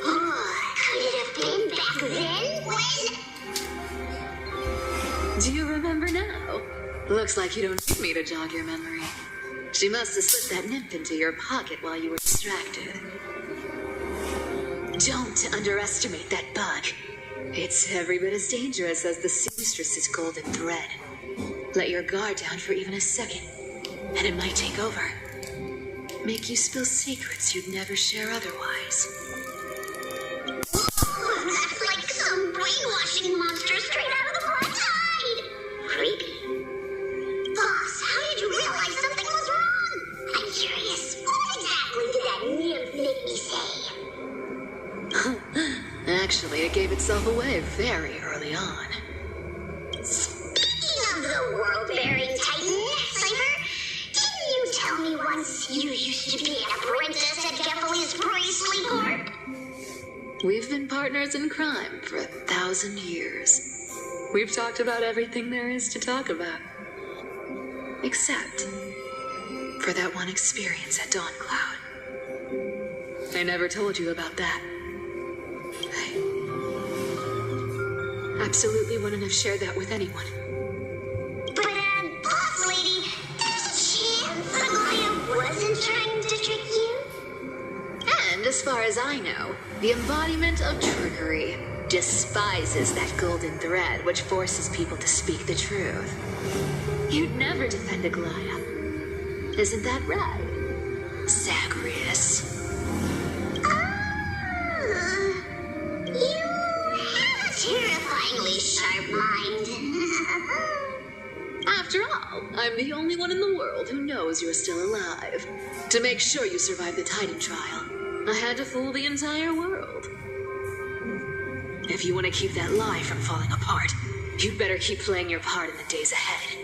Could it have been back then when... Do you remember now? Looks like you don't need me to jog your memory. She must have slipped that nymph into your pocket while you were distracted. Don't underestimate that bug. It's every bit as dangerous as the seamstress's golden thread. Let your guard down for even a second, and it might take over. Make you spill secrets you'd never share otherwise. That's like some brainwashing monster straight out of the black tide. Creepy. Boss, how did you realize something was wrong? I'm curious. What exactly did that nymph make me say? Actually, it gave itself away very early on. Speaking of the world-bearing titan, Cypher, didn't you tell me once you used to be an apprentice at Geffel's Priestly Corp? We've been partners in crime for 1,000 years. We've talked about everything there is to talk about. Except for that one experience at Dawn Cloud. I never told you about that. I absolutely wouldn't have shared that with anyone. But, boss lady, there's a chance that Maya wasn't trying to trick you? And as far as I know, the embodiment of trickery despises that golden thread which forces people to speak the truth. You'd never defend Aglaya. Isn't that right, Zagreus? You have a terrifyingly sharp mind. After all, I'm the only one in the world who knows you're still alive. To make sure you survive the Titan trial, I had to fool the entire world. If you want to keep that lie from falling apart, you'd better keep playing your part in the days ahead.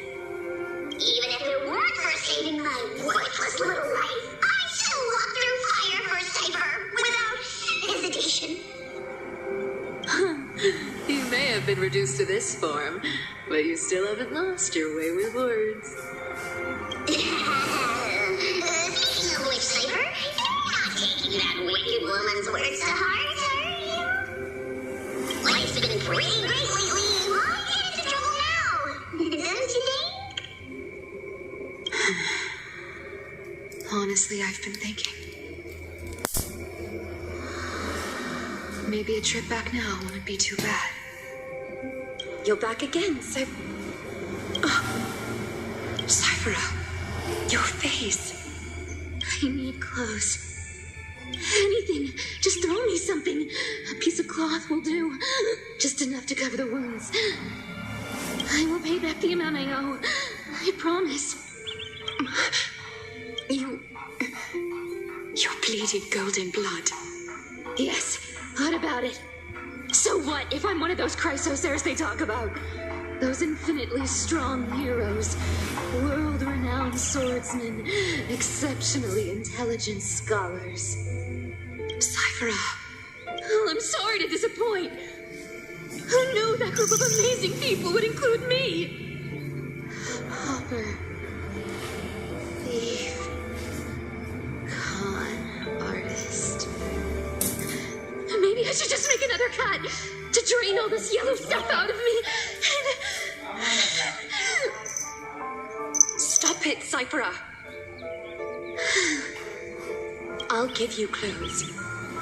Even if it weren't for saving my worthless little life, I'd still walk through fire for Cypher without hesitation. You may have been reduced to this form, but you still haven't lost your way with words. Speaking of which, Cypher, you're not taking that wicked woman's words to heart, are you? Life's been pretty great lately. Why get into trouble now? Don't you think? Honestly, I've been thinking. Maybe a trip back now wouldn't be too bad. You're back again, so... Cyphera, your face. I need clothes. Anything. Just throw me something. A piece of cloth will do. Just enough to cover the wounds. I will pay back the amount I owe. I promise. You're bleeding golden blood. Yes, what about it? So what if I'm one of those Chrysosers they talk about? Those infinitely strong heroes, world-renowned swordsmen, exceptionally intelligent scholars. Cyphera. Oh, I'm sorry to disappoint. Who knew that group of amazing people would include me? Hopper. Thief. Con artist. Maybe I should just make another cut to drain all this yellow stuff out of me. Stop it, Cyphera. I'll give you clothes.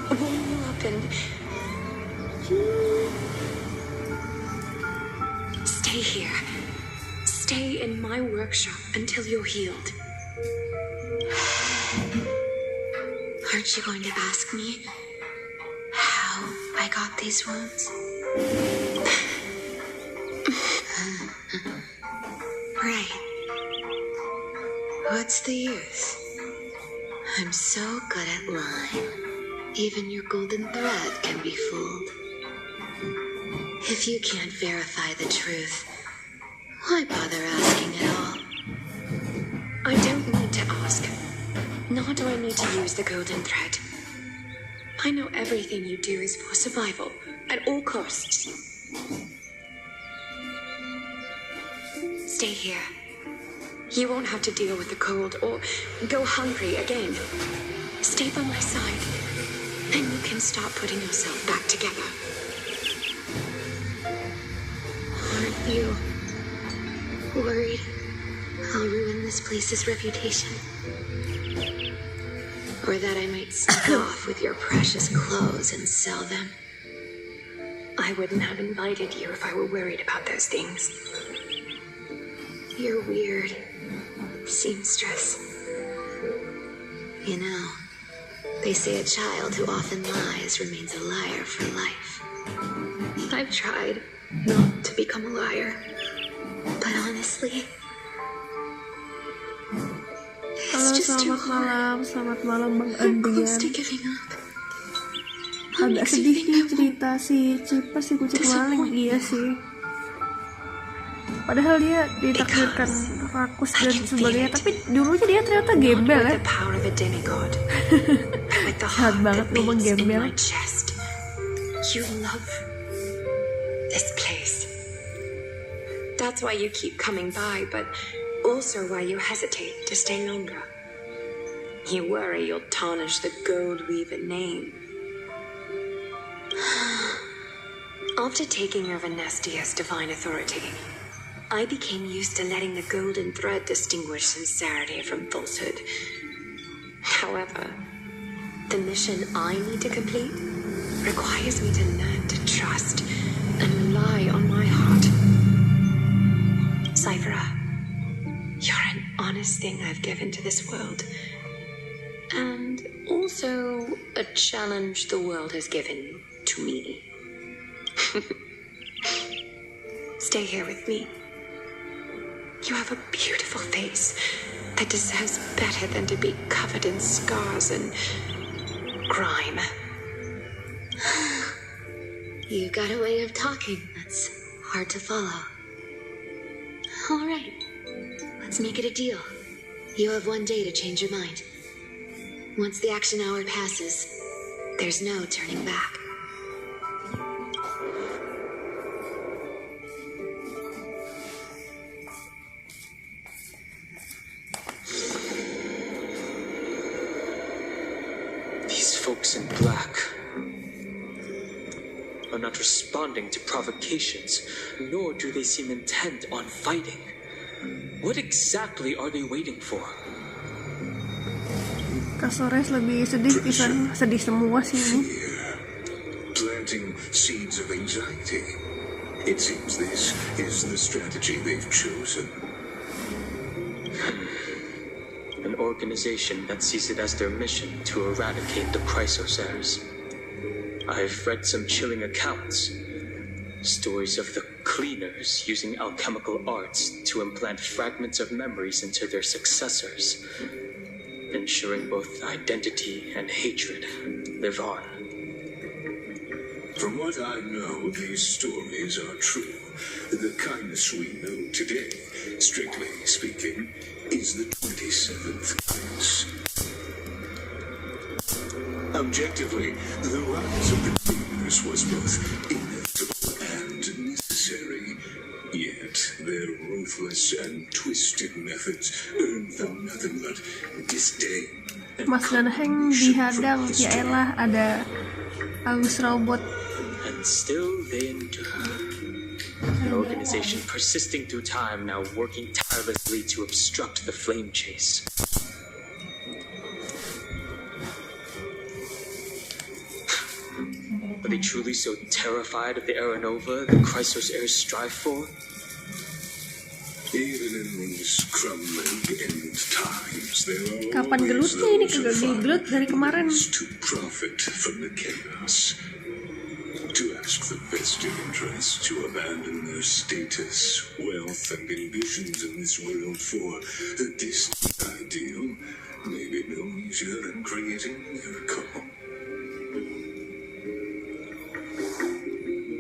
Warm you up and... Stay here. Stay in my workshop until you're healed. Aren't you going to ask me how I got these wounds? Right. What's the use? I'm so good at lying. Even your golden thread can be fooled. If you can't verify the truth, why bother asking at all? I don't need to ask. Nor do I need to use the golden thread. I know everything you do is for survival, at all costs. Stay here. You won't have to deal with the cold or go hungry again. Stay by my side, and you can start putting yourself back together. Aren't you worried I'll ruin this place's reputation? Or that I might sneak off with your precious clothes and sell them? I wouldn't have invited you if I were worried about those things. You're weird, seamstress. You know, they say a child who often lies remains a liar for life. I've tried not to become a liar, but honestly, Halo, selamat malam Bang Adrian. Agak sedih nih cerita si Ciper, si kucing maling. Iya sih. Padahal dia ditakdirkan rakus dan sebagainya, tapi dulunya dia ternyata gembel ya. Jahat banget ngomong gembel. You love this place. That's why you keep coming by, but also why you hesitate to stay longer. You worry you'll tarnish the gold weaver name. After taking over Nestia's divine authority, I became used to letting the golden thread distinguish sincerity from falsehood. However, the mission I need to complete requires me to learn to trust and rely on my heart. Cyphera, you're an honest thing I've given to this world, and also a challenge the world has given to me. Stay here with me. You have a beautiful face that deserves better than to be covered in scars and grime. You've got a way of talking that's hard to follow. All right, let's make it a deal. You have 1 day to change your mind. Once the action hour passes, there's no turning back. Folks in black are not responding to provocations, nor do they seem intent on fighting. What exactly are they waiting for? Kasores lebih sedih, Ivan sedih semua sih ini. Planting seeds of anxiety. It seems this is the strategy they've chosen. An organization that sees it as their mission to eradicate the Chrysosaurs. I've read some chilling accounts. Stories of the cleaners using alchemical arts to implant fragments of memories into their successors, ensuring both identity and hatred live on. From what I know, these stories are true. The kindness we know today, strictly speaking, is the 27th case. Objectively, the rise of the cleaners was both inevitable and necessary. Yet their ruthless and twisted methods earned them nothing but disdain. Mas dan Heng dihadang, ya elah ada Agus Robot. And still they endure. An organization persisting through time, now working tirelessly to obstruct the flame chase. Are they truly so terrified of the Aranova the Chrysosaurs strive for? Even in these crumbling end times, there are Kapan gelutnya ini? Kagak gelut dari kemarin. to profit from the chaos. To ask the vested interests to abandon their status, wealth, and ambitions in this world for a distant ideal may be no easier than creating a miracle.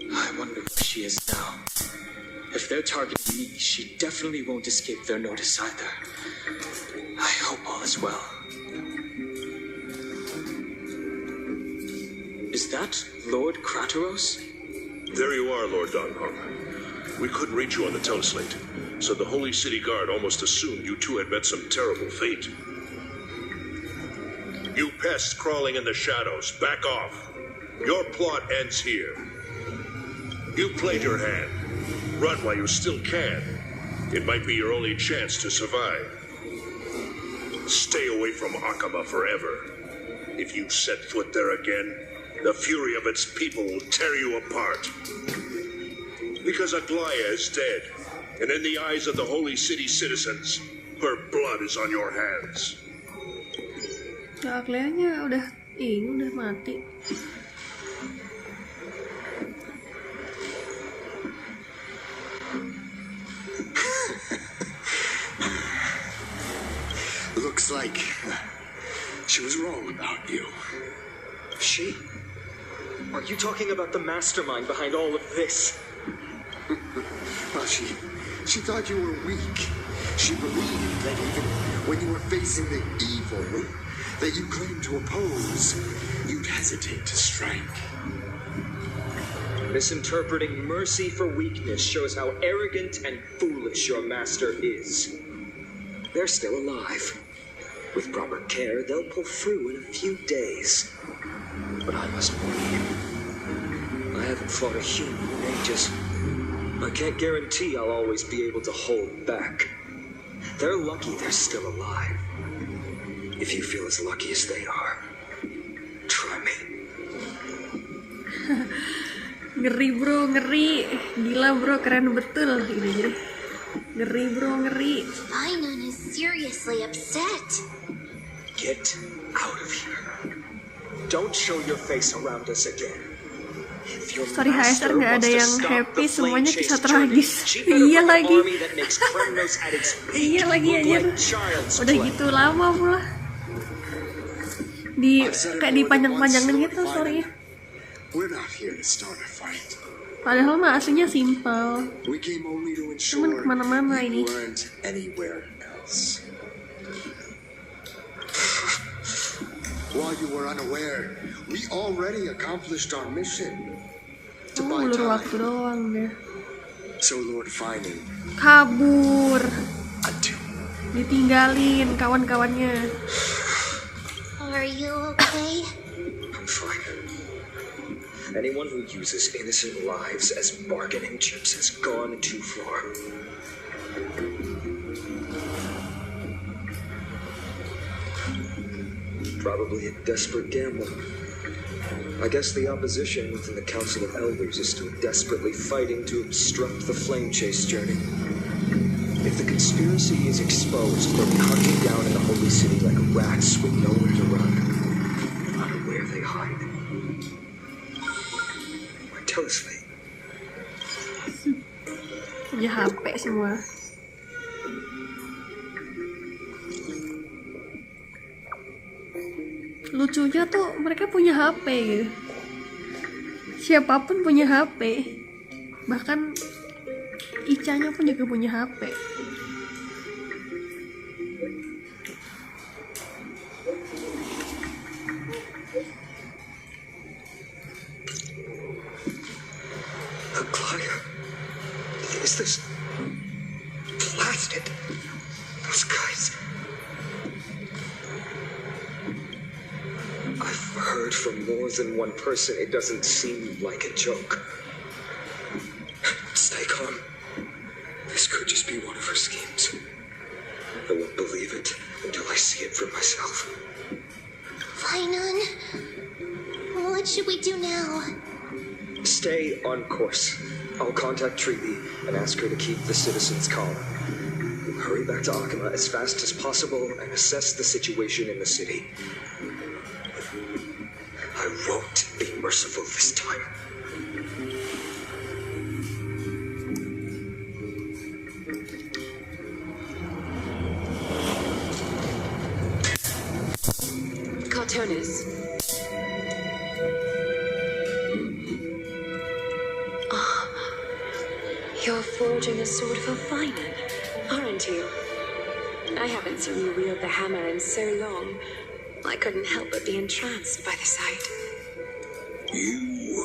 I wonder where she is now. If they're targeting me, she definitely won't escape their notice either. I hope all is well. Is that Lord Krateros? There you are, Lord Donghong. We couldn't reach you on the teleslate. so the Holy City Guard almost assumed you two had met some terrible fate. You pests crawling in the shadows, back off. Your plot ends here. You played your hand. Run while you still can. It might be your only chance to survive. Stay away from Akama forever. If you set foot there again, the fury of its people will tear you apart. Because Aglaya is dead, and in the eyes of the Holy City citizens, her blood is on your hands. Aglaya-nya udah mati. Looks like she was wrong about you. She? Are you talking about the mastermind behind all of this? Well, she thought you were weak. She believed that even when you were facing the evil that you claimed to oppose, you'd hesitate to strike. Misinterpreting mercy for weakness shows how arrogant and foolish your master is. They're still alive. With proper care, they'll pull through in a few days. But I must warn you, I haven't fought a human in ages. I can't guarantee I'll always be able to hold back. They're lucky they're still alive. If you feel as lucky as they are, try me. Ngeri bro, ngeri. Gila bro, keren betul. Gini. Ngeri bro, ngeri. Finon is seriously upset. Get out of here. Don't show your face around us again. Sorry HSR nggak ada yang happy, semuanya kisah tragis. Iya lagi. Iya lagi anjir. Udah gitu lama pula. Kayak dipanjang-panjangin gitu, sorry. Padahal mah aslinya simpel. Cuman kemana-mana ini. While you were unaware, we already accomplished our mission. Ulur waktu doang deh. So Lord Finon kabur, ditinggalin kawan-kawannya. Are you okay? I'm fine. Anyone who uses innocent lives as bargaining chips has gone too far. Probably a desperate gamble. I guess the opposition within the Council of Elders is still desperately fighting to obstruct the flame chase journey. If the conspiracy is exposed, they'll be hunting down in the Holy City like rats with nowhere to run, no matter where they hide. Tell us, Faye. Punya HP semua. Lucunya tuh mereka punya HP gitu. Siapapun punya HP. Bahkan Ica-nya pun juga punya HP. Aglaya, is this blasted? Those guys. I've heard from more than one person it doesn't seem like a joke. Stay calm. This could just be one of her schemes. I won't believe it until I see it for myself. Finon, what should we do now? Stay on course. I'll contact Treaty and ask her to keep the citizens calm. We'll hurry back to Akama as fast as possible and assess the situation in the city. I won't be merciful this time. Cartoonist. You're forging a sword for Finon, aren't you? I haven't seen you wield the hammer in so long. I couldn't help but be entranced by the sight. You,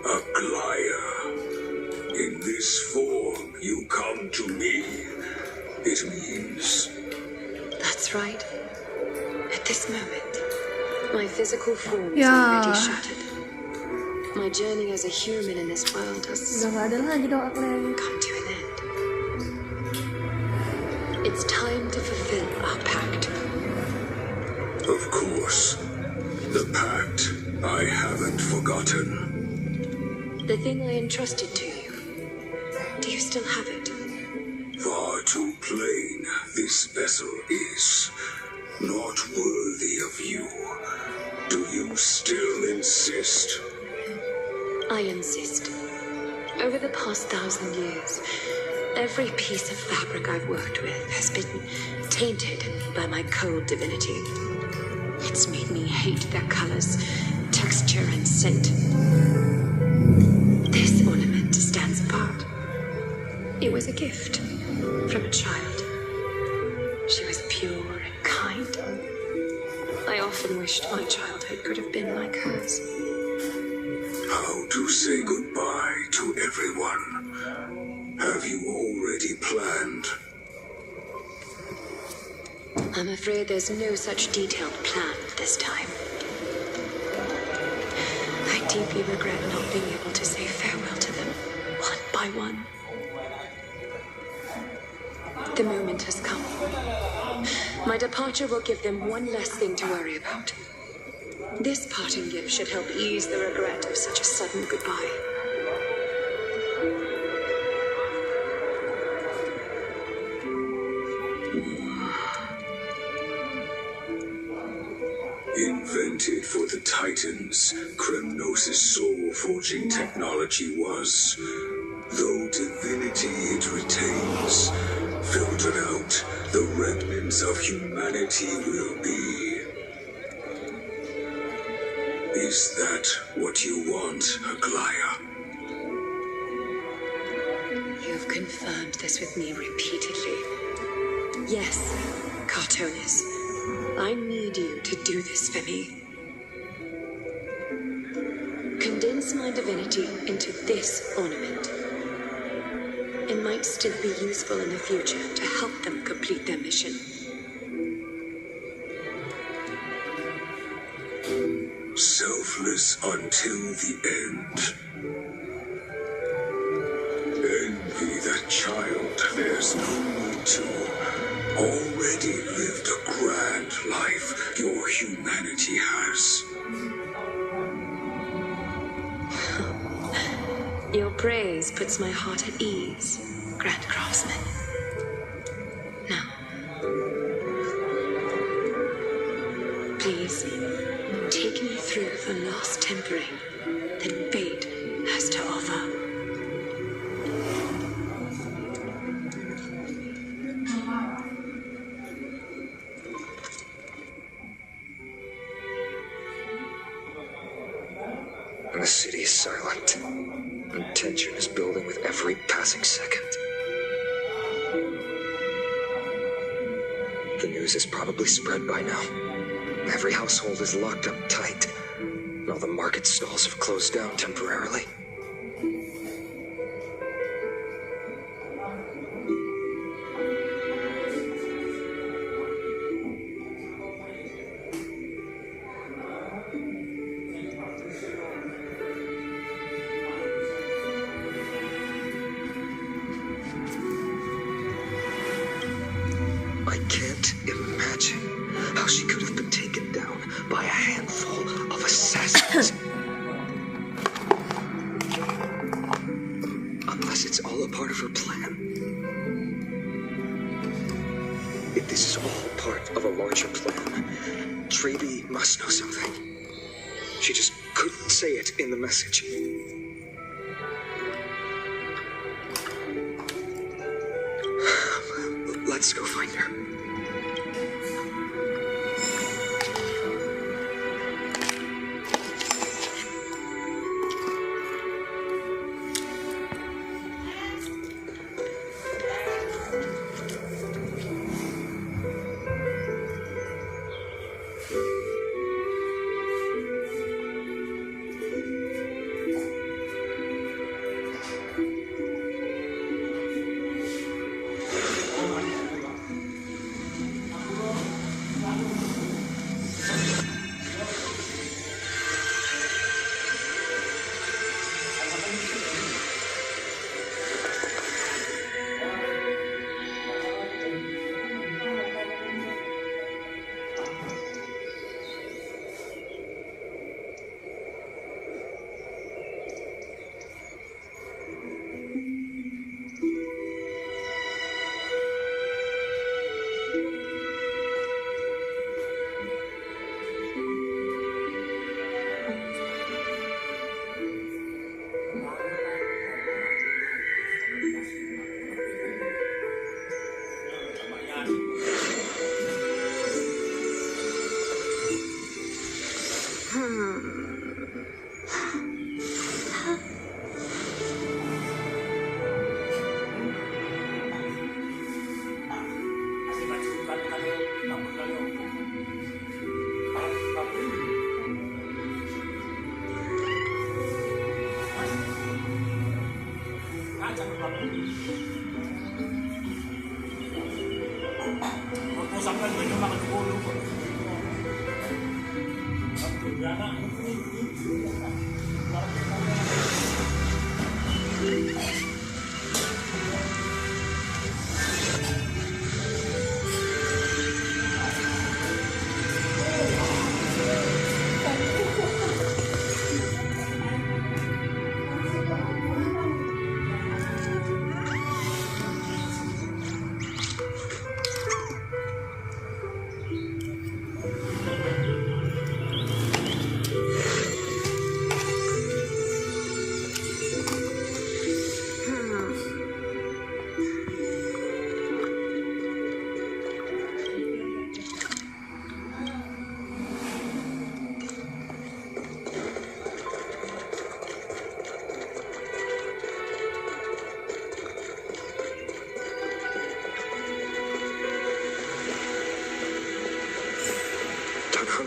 Aglaya. In this form you come to me, it means... That's right. At this moment, my physical form is Ya. already shattered. My journey as a human in this world has Udah gak ada lagi doa kalian. come to an end. It's time to fulfill our pact. Of course. The pact I haven't forgotten. The thing I entrusted to you. Do you still have it? Far too plain this vessel is. Not worthy of you. Do you still insist? I insist. Over the past 1,000 years, every piece of fabric I've worked with has been tainted by my cold divinity. It's made me hate their colors, texture, and scent. This ornament stands apart. It was a gift from a child. She was pure and kind. I often wished my childhood could have been like hers. How to say goodbye to everyone? Have you already planned? I'm afraid there's no such detailed plan this time. I deeply regret not being able to say farewell to them, one by one. The moment has come. My departure will give them one less thing to worry about. This parting gift should help ease the regret of such a sudden goodbye. Invented for the Titans, Kremnos' soul-forging technology was. Though divinity it retains, filtered out, the remnants of humanity will be. Is that what you want, Aglaya? You've confirmed this with me repeatedly. Yes, Cartonis. I need you to do this for me. Condense my divinity into this ornament. It might still be useful in the future to help them complete their mission. Selfless until the end. Envy that child, there's no need to. Already lived a grand life your humanity has. Your praise puts my heart at ease, Grand Craftsman. Now, please, take me through the last tempering that fate has to offer. The city is silent, and tension is building with every passing second. The news is probably spread by now. Every household is locked up tight. All the market stalls have closed down temporarily. I can't imagine how she could have been taken down by a handful of assassins. Unless it's all a part of her plan. If this is all part of a larger plan, Traby must know something. She just couldn't say it in the message. Let's go find her.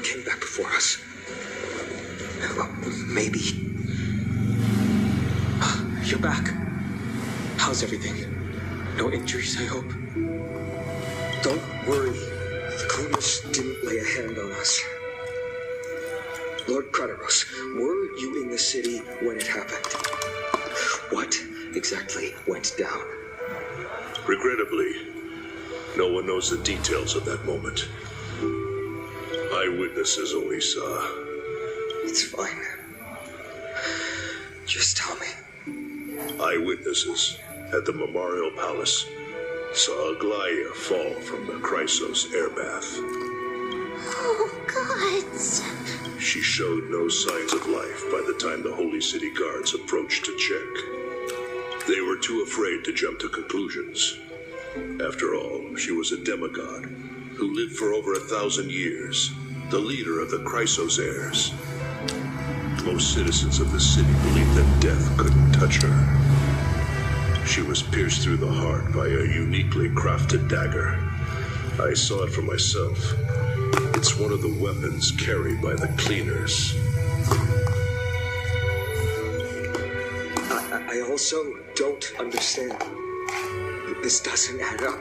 Came back before us. Well, maybe. You're back. How's everything? No injuries, I hope? Don't worry. The clones didn't lay a hand on us. Lord Kratos, were you in the city when it happened? What exactly went down? Regrettably, no one knows the details of that moment. Eyewitnesses only saw. It's fine. Just tell me. Eyewitnesses at the Memorial Palace saw Aglaia fall from the Chrysos airbath. Oh, God. She showed no signs of life by the time the Holy City guards approached to check. They were too afraid to jump to conclusions. After all, she was a demigod who lived for over 1,000 years, the leader of the Chrysos heirs. Most citizens of the city believed that death couldn't touch her. She was pierced through the heart by a uniquely crafted dagger. I saw it for myself. It's one of the weapons carried by the cleaners. I also don't understand. This doesn't add up.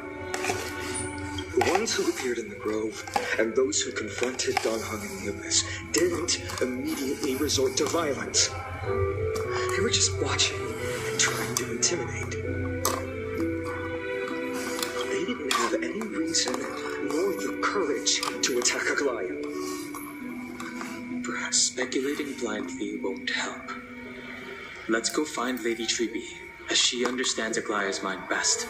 The ones who appeared in the grove and those who confronted Don Hung in the Abyss didn't immediately resort to violence. They were just watching and trying to intimidate. They didn't have any reason nor the courage to attack Aglaia. Perhaps speculating blindly won't help. Let's go find Lady Treby, as she understands Aglaia's mind best.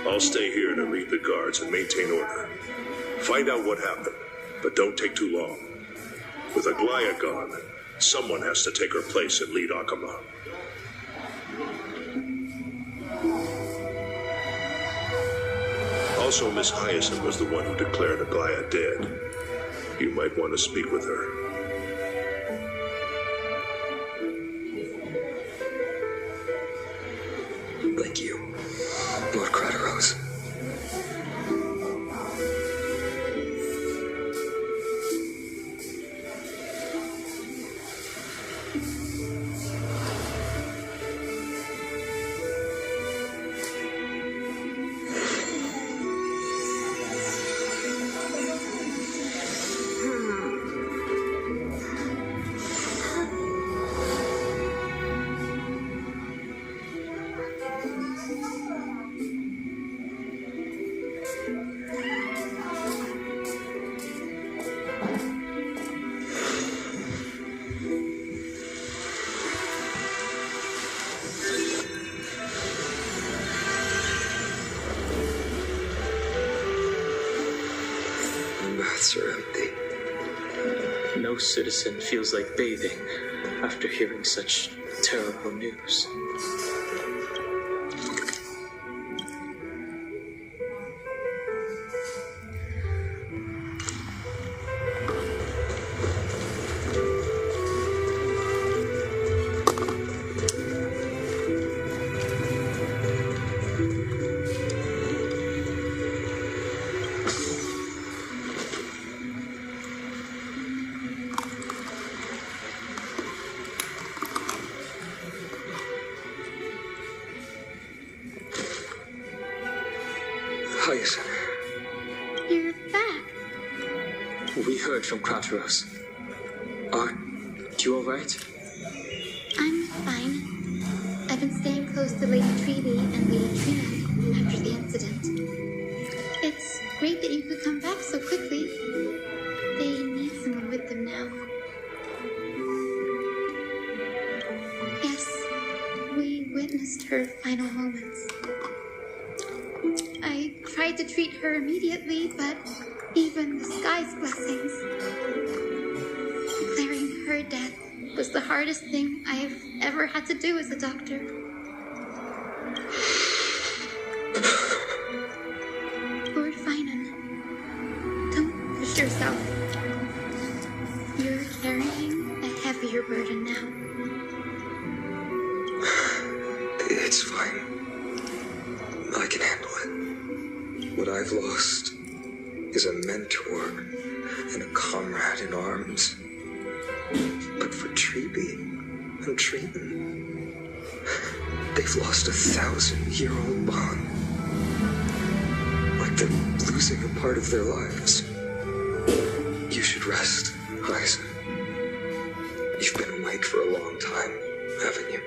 I'll stay here to lead the guards and maintain order. Find out what happened, but don't take too long. With Aglaia gone, someone has to take her place and lead Akama. Also, Miss Hyacinth was the one who declared Aglaia dead. You might want to speak with her. Thank you, Lord Kratos. Baths are empty. No citizen feels like bathing after hearing such terrible news. You're back. We heard from Kratos. Are you alright? I'm fine. I've been staying close to Lady Treeby and Lady Trina after the incident. It's great that you could come back so quickly. They need someone with them now. Yes, we witnessed her final moments. I tried to treat her immediately, but even the sky's blessings. Declaring her death was the hardest thing I've ever had to do as a doctor. Lord Finan, don't push yourself. You're carrying a heavier burden now. It's fine. I can handle it. What I've lost is a mentor and a comrade in arms. But for Treeby and Triton, they've lost a 1,000-year-old bond. Like they're losing a part of their lives. You should rest, Aizen. You've been awake for a long time, haven't you?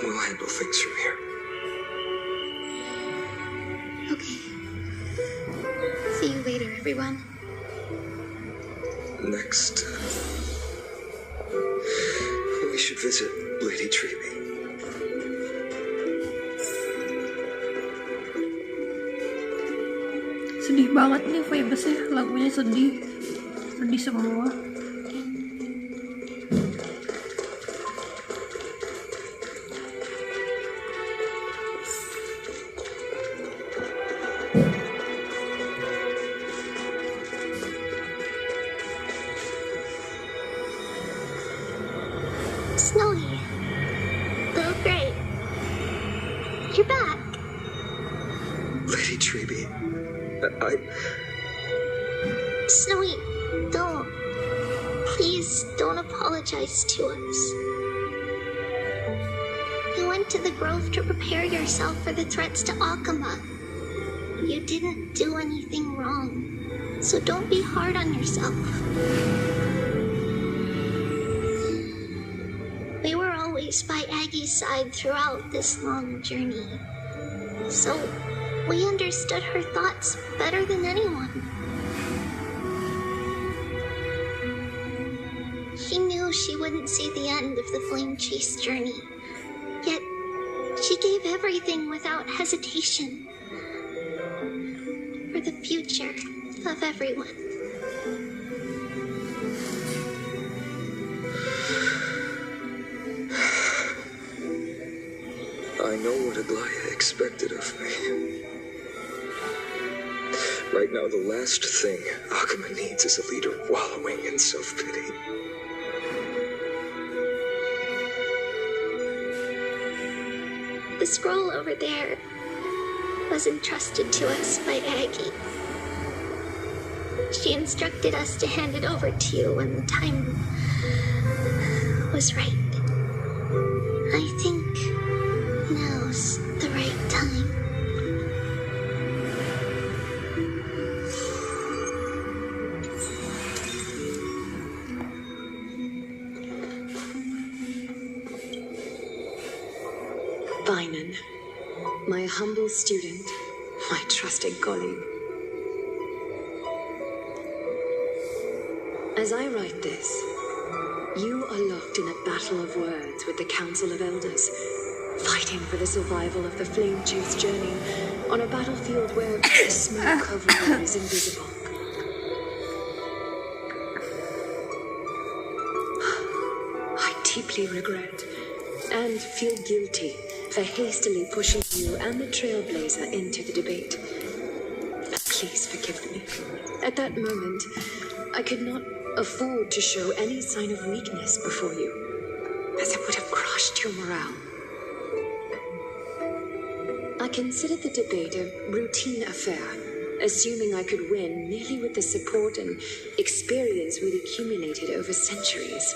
We'll handle things from here. Okay. See you later, everyone. Next, we should visit Lady Treeby. Sedih banget nih vibes-nya, lagunya sedih. Sedih semua. Snowy. Little Gray. You're back. Lady Treeby, Snowy, don't. Please don't apologize to us. You went to the grove to prepare yourself for the threats to Akama. You didn't do anything wrong, so don't be hard on yourself. We were always by Aggie's side throughout this long journey, so we understood her thoughts better than anyone. She knew she wouldn't see the end of the Flame Chase journey, yet she gave everything without hesitation for the future of everyone. I know what Aglaya expected of me. Right now, the last thing Akama needs is a leader wallowing in self-pity. The scroll over there was entrusted to us by Aggie. She instructed us to hand it over to you when the time was right. I think now's the right time. Finan, my humble student, my trusted colleague. As I write this, you are locked in a battle of words with the Council of Elders, fighting for the survival of the Flame Chase journey on a battlefield where the smoke covering is invisible. I deeply regret and feel guilty for hastily pushing you and the Trailblazer into the debate. Please forgive me. At that moment, I could not afford to show any sign of weakness before you, as it would have crushed your morale. I considered the debate a routine affair, assuming I could win merely with the support and experience we'd accumulated over centuries.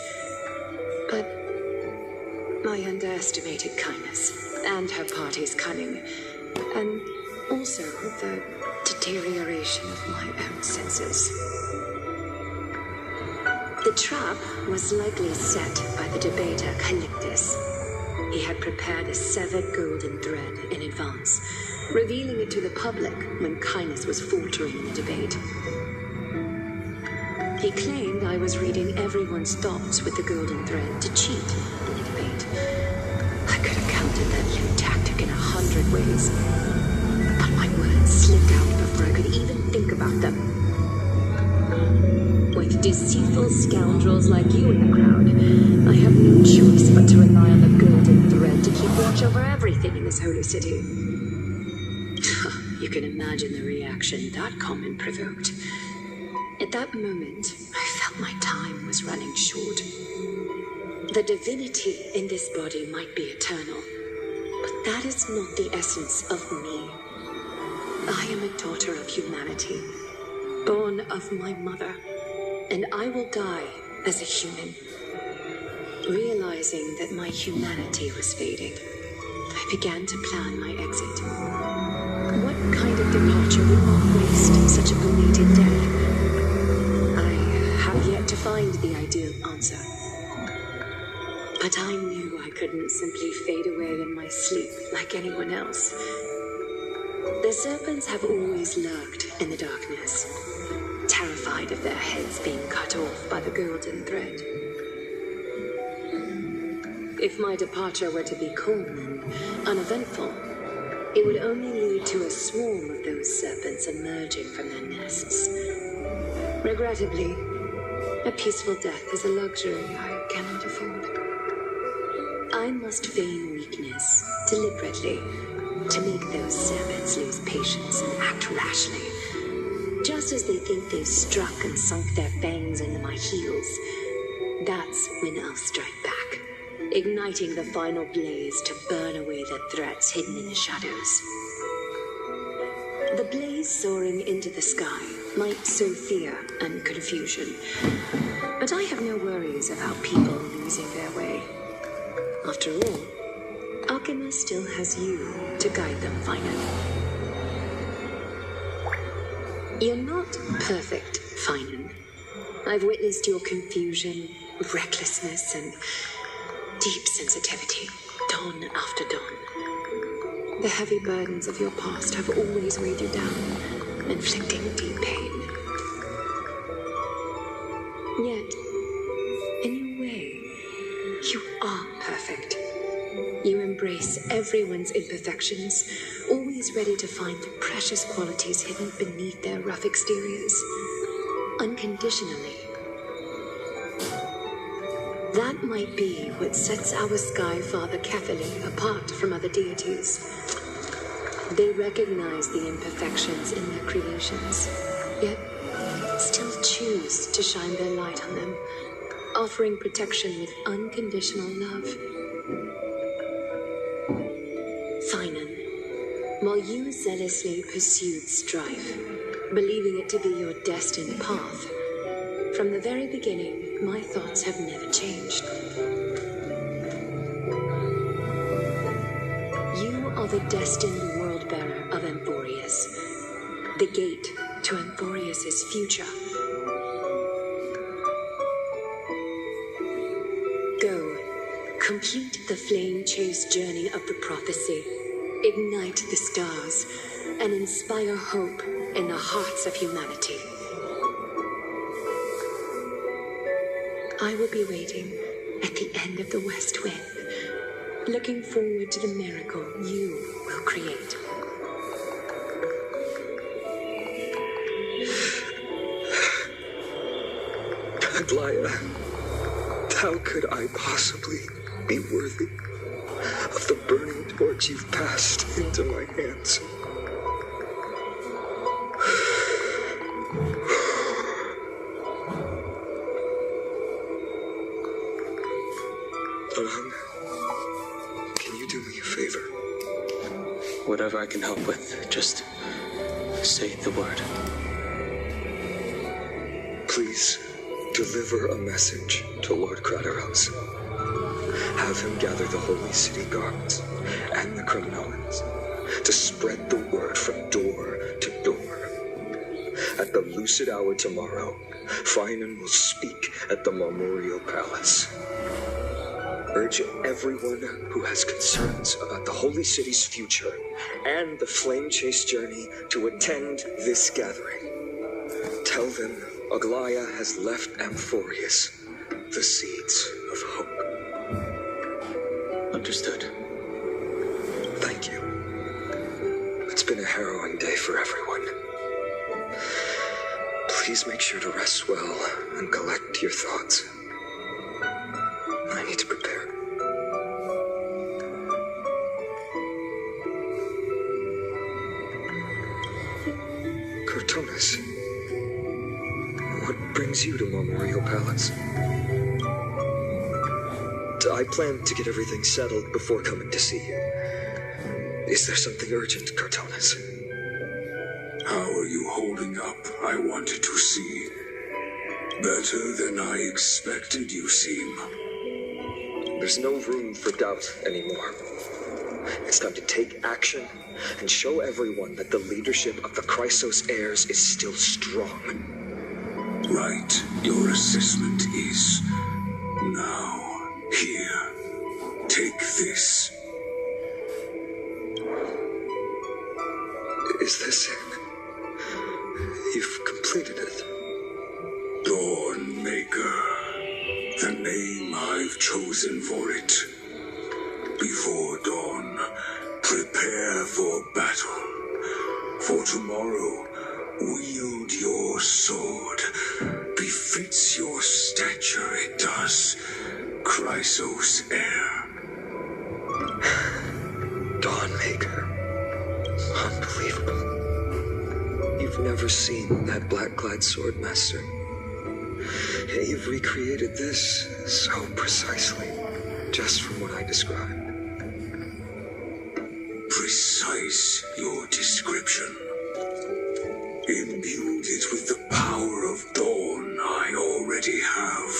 But I underestimated kindness and her party's cunning, and also the deterioration of my own senses. The trap was likely set by the debater Calictus. He had prepared a severed golden thread in advance, revealing it to the public when kindness was faltering in the debate. He claimed I was reading everyone's thoughts with the golden thread to cheat in the debate. I could have countered that lewd tactic in 100 ways, but my words slipped out before I could even think about them. With deceitful scoundrels like you in the crowd, I have no choice but to rely on the golden thread to keep watch over everything in this holy city. You can imagine the reaction that comment provoked. At that moment, I felt my time was running short. The divinity in this body might be eternal, but that is not the essence of me. I am a daughter of humanity, born of my mother, and I will die as a human. Realizing that my humanity was fading, I began to plan my exit. What kind of departure would not waste such a belated death? I have yet to find the ideal answer. But I knew I couldn't simply fade away in my sleep like anyone else. The serpents have always lurked in the darkness, terrified of their heads being cut off by the golden thread. If my departure were to be calm and uneventful, it would only lead to a swarm of those serpents emerging from their nests. Regrettably, a peaceful death is a luxury I cannot afford. I must feign weakness deliberately to make those serpents lose patience and act rashly. Just as they think they've struck and sunk their fangs into my heels, that's when I'll strike back, igniting the final blaze to burn away the threats hidden in the shadows. The blaze soaring into the sky might sow fear and confusion, but I have no worries about people losing their way. After all, Alchema still has you to guide them finally. You're not perfect, Finan. I've witnessed your confusion, recklessness, and deep sensitivity, dawn after dawn. The heavy burdens of your past have always weighed you down, inflicting deep pain. Yet, in your way, you are perfect. You embrace everyone's imperfections, always ready to find the precious qualities hidden beneath their rough exteriors, unconditionally. That might be what sets our Sky Father Catholic apart from other deities. They recognize the imperfections in their creations, yet still choose to shine their light on them, offering protection with unconditional love. Finan, while you zealously pursued strife, believing it to be your destined path, from the very beginning, my thoughts have never changed. You are the destined world-bearer of Amphorius, the gate to Amphorius's future. Go, complete the flame-chase journey of the prophecy, ignite the stars, and inspire hope in the hearts of humanity. I will be waiting at the end of the west wind, looking forward to the miracle you will create. Aglaya, how could I possibly be worthy of the burning torch you've passed into my hands? Can you do me a favor? Whatever I can help with, just say the word. Please deliver a message to Lord Craterhouse. Have him gather the holy city guards and the criminals to spread the word from door to door at the lucid hour tomorrow, Finan will speak at the Memorial Palace. Urge everyone who has concerns about the Holy City's future and the Flame Chase journey to attend this gathering. Tell them Aglaya has left Amphorius the seeds of hope. Understood. Thank you. It's been a harrowing day for everyone. Please make sure to rest well and collect your thoughts. I need to prepare. Cortonis, what brings you to Memorial Palace? I plan to get everything settled before coming to see you. Is there something urgent, Cortonis? How are you holding up? I wanted to see. Better than I expected you seem. There's no room for doubt anymore. It's time to take action and show everyone that the leadership of the Chrysos heirs is still strong. Right. Your assessment is now. Here. Take this. Is this it? You've completed it. Dawnmaker. The name I've chosen for it. Before dawn, prepare for battle. For tomorrow, wield your sword. Befits your stature, it does. Chrysos heir. Dawnmaker. Unbelievable. You've never seen that black-clad sword master. Yet you've recreated this so precisely, just from what I described. Precise your description. Imbued it with the power of dawn I already have.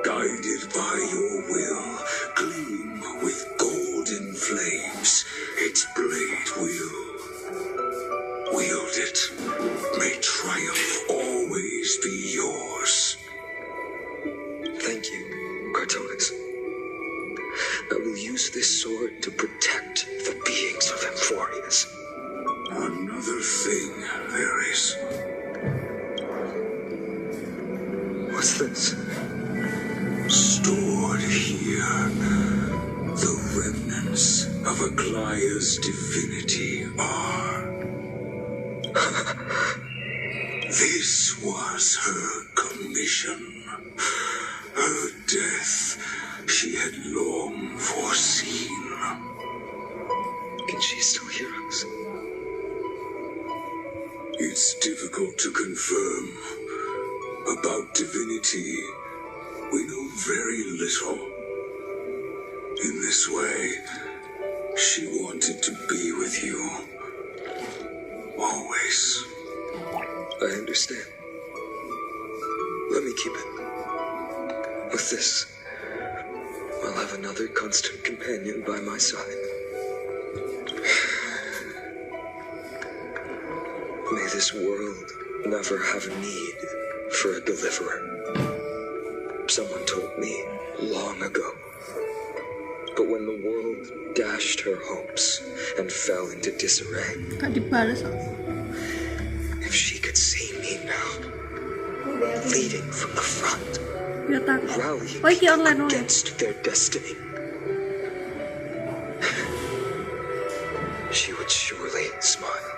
Guided by your will, gleam with golden flames. Its blade will. Wield it. May triumph always be yours. Thank you, Cortonis. I will use this sword to protect the beings of Amphorius. Another thing there is. What's this? Stored here, the remnants of Aglaya's divinity are. This was her commission. Her death she had long foreseen. Can she still hear us? It's difficult to confirm. About divinity, we know very little. In this way, she wanted to be with you. Always. I understand. Let me keep it. With this, I'll have another constant companion by my side. May this world never have need for a deliverer. Someone told me long ago. But when the world dashed her hopes and fell into disarray, if she could see me now, leading from the front, rallying against their destiny, she would surely smile.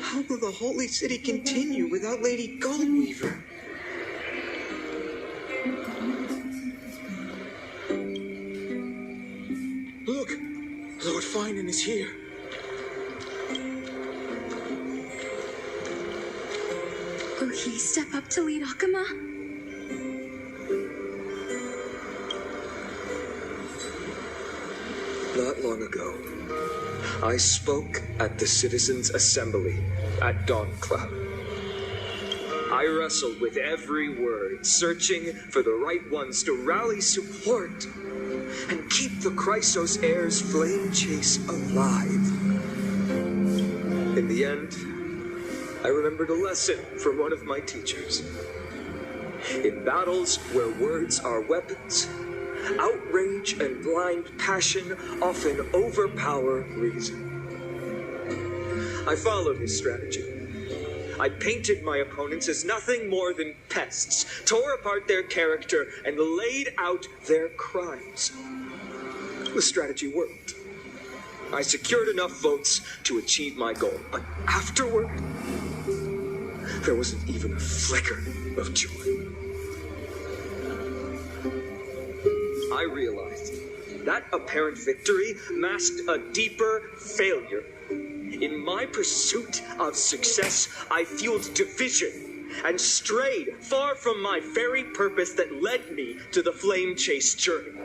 How will the Holy City continue without Lady Goldweaver? Look! Lord Finan is here. Will he step up to lead Akama? Not long ago, I spoke at the Citizens' Assembly at Dawncloud. I I wrestled with every word, searching for the right ones to rally support and keep the Chrysos Heir's flame chase alive. In the end, I remembered a lesson from one of my teachers. In battles where words are weapons, outrage and blind passion often overpower reason. I followed his strategy. I painted my opponents as nothing more than pests, tore apart their character, and laid out their crimes. The strategy worked. I secured enough votes to achieve my goal, but afterward, there wasn't even a flicker of joy. I realized that apparent victory masked a deeper failure. In my pursuit of success, I fueled division and strayed far from my very purpose that led me to the flame chase journey.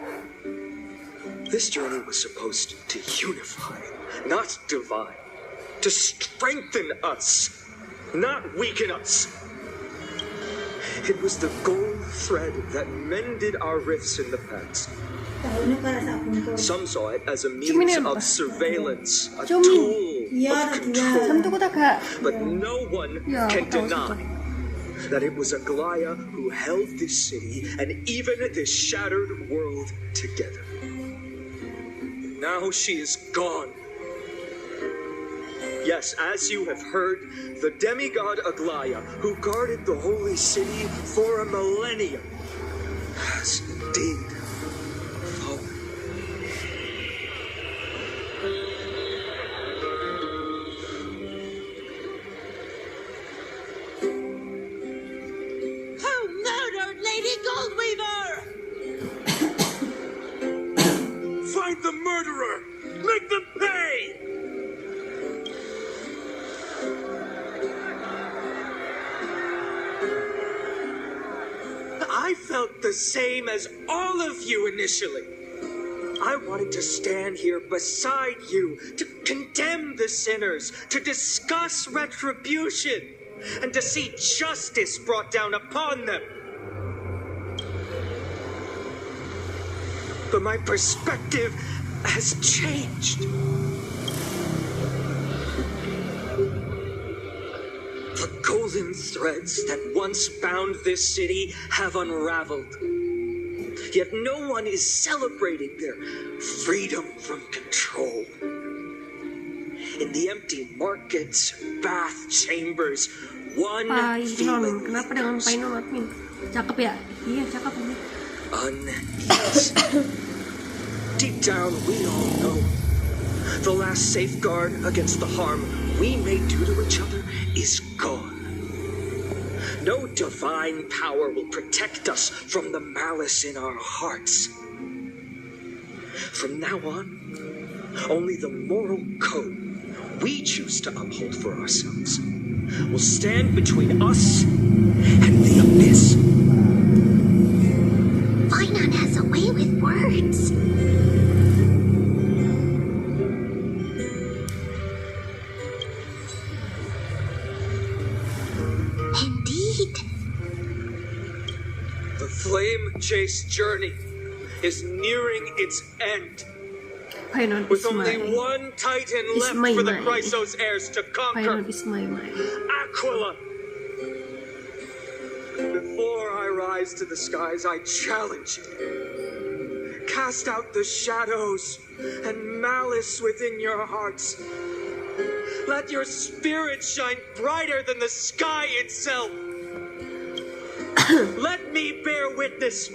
This journey was supposed to unify, not divide, to strengthen us, not weaken us. It was the gold thread that mended our rifts in the past. Some saw it as a means of surveillance, a tool of control. But no one can deny that it was Aglaya who held this city and even this shattered world together. Now she is gone. Yes, as you have heard, the demigod Aglaya, who guarded the holy city for a millennium, has indeed fallen. Who murdered Lady Goldweaver? Find the murderer! Make them pay! I felt the same as all of you initially. I wanted to stand here beside you, to condemn the sinners, to discuss retribution, and to see justice brought down upon them. But my perspective has changed. The golden threads that once bound this city have unraveled. Yet no one is celebrating their freedom from control. In the empty markets, bath chambers, one feeling lingers. Cakep ya? Iya, cakep ini. Unease. Deep down, we all know the last safeguard against the harm we may do to each other is gone. No divine power will protect us from the malice in our hearts. From now on, only the moral code we choose to uphold for ourselves will stand between us and the abyss. Finon has a way with words. Indeed. The flame chase journey is nearing its end. With only one titan left for the Chrysos heirs to conquer. Aquila. Before I rise to the skies, I challenge you. Cast out the shadows and malice within your hearts. Let your spirit shine brighter than the sky itself. Let me bear witness.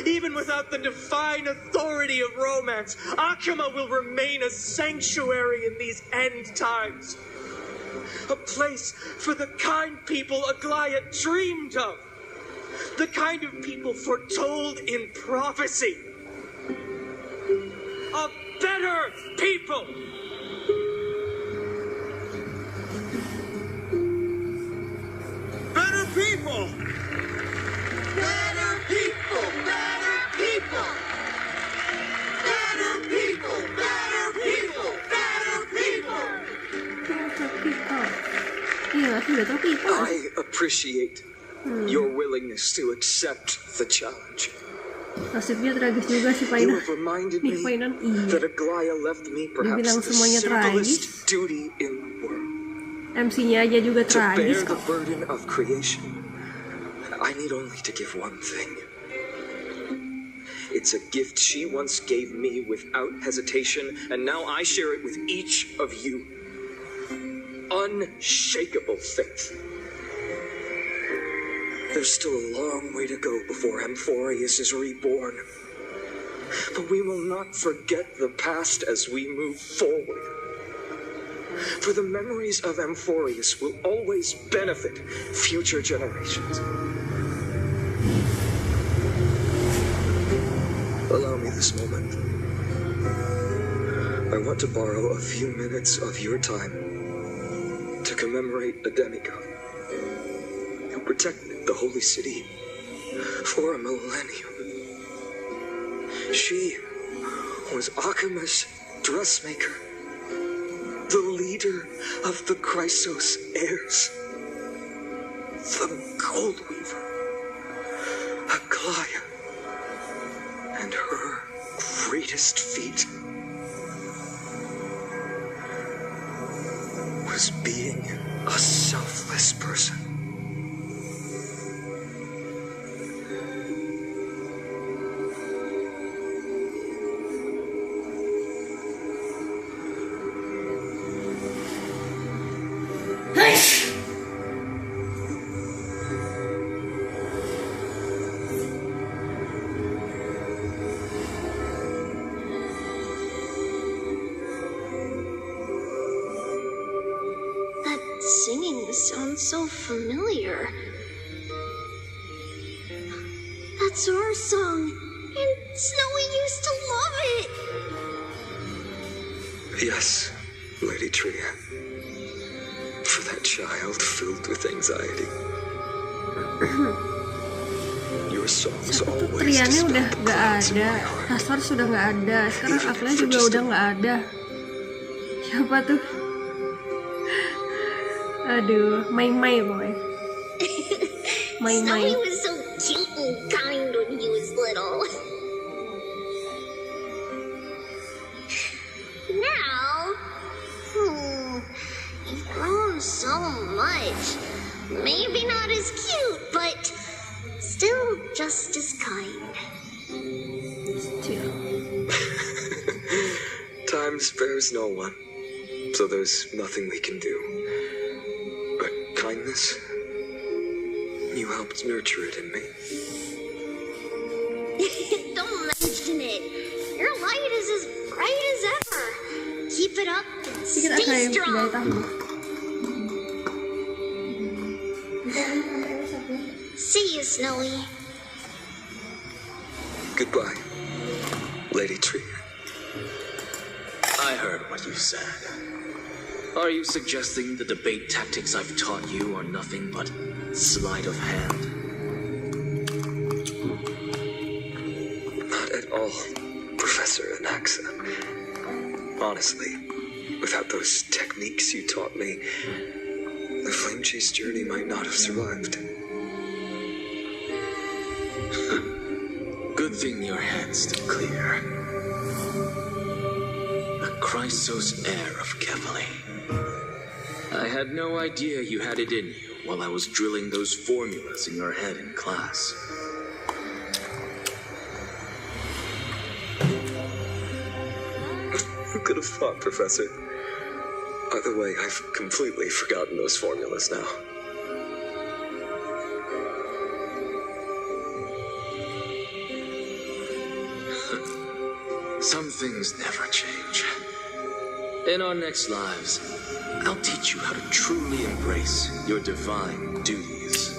Even without the divine authority of romance, Akima will remain a sanctuary in these end times. A place for the kind people Aglaya dreamed of. The kind of people foretold in prophecy. A better people. Better people. Better people. Better people. Better people. Better people. Better people. Iya, better people. I appreciate your willingness to accept the challenge. Nasibnya tragis juga sih You Painan. have reminded Nih me Painan iya. that Aglaya left me perhaps Dibilang the semuanya simplest tragis. duty in the world. MC-nya aja juga To bear tragis the kok. burden of creation, I need only to give one thing. It's a gift she once gave me without hesitation, and now I share it with each of you. Unshakable faith. There's still a long way to go before Amphorius is reborn. But we will not forget the past as we move forward. For the memories of Amphorius will always benefit future generations. Allow me this moment. I want to borrow a few minutes of your time to commemorate a demigod who protected the holy city for a millennium. She was Akamas' dressmaker, the leader of the Chrysos heirs, the gold weaver, Aglaya, and her greatest feat was being a selfless person. That singing sounds so familiar. That's our song, and Snowy used to love it. Yes, Lady Tria. For that child filled with anxiety. Your songs always Triannya udah dispel the nggak clouds in ada, my heart. Kasar sudah nggak ada, sekarang Akla juga udah nggak ada. Siapa tuh? Aduh, Mai boy. Mai. Snowy was so cute and kind when he was little. Now, he's grown so much. Maybe not as cute, but still just as kind. Time spares no one, so there's nothing we can do. But kindness, you helped nurture it in me. Don't mention it. Your light is as bright as ever. Keep it up and Sedikit Akla stay yang tidak strong. tahu. See you, Snowy. Goodbye, Lady Tree. I heard what you said. Are you suggesting the debate tactics I've taught you are nothing but sleight of hand? Not at all, Professor Anaxa. Honestly, without those techniques you taught me, the Flame Chase journey might not have survived. Good thing your head's still clear. The Chrysos heir of Kevali. I had no idea you had it in you while I was drilling those formulas in your head in class. Who could have thought, Professor? By the way, I've completely forgotten those formulas now. Some things never change. In our next lives, I'll teach you how to truly embrace your divine duties.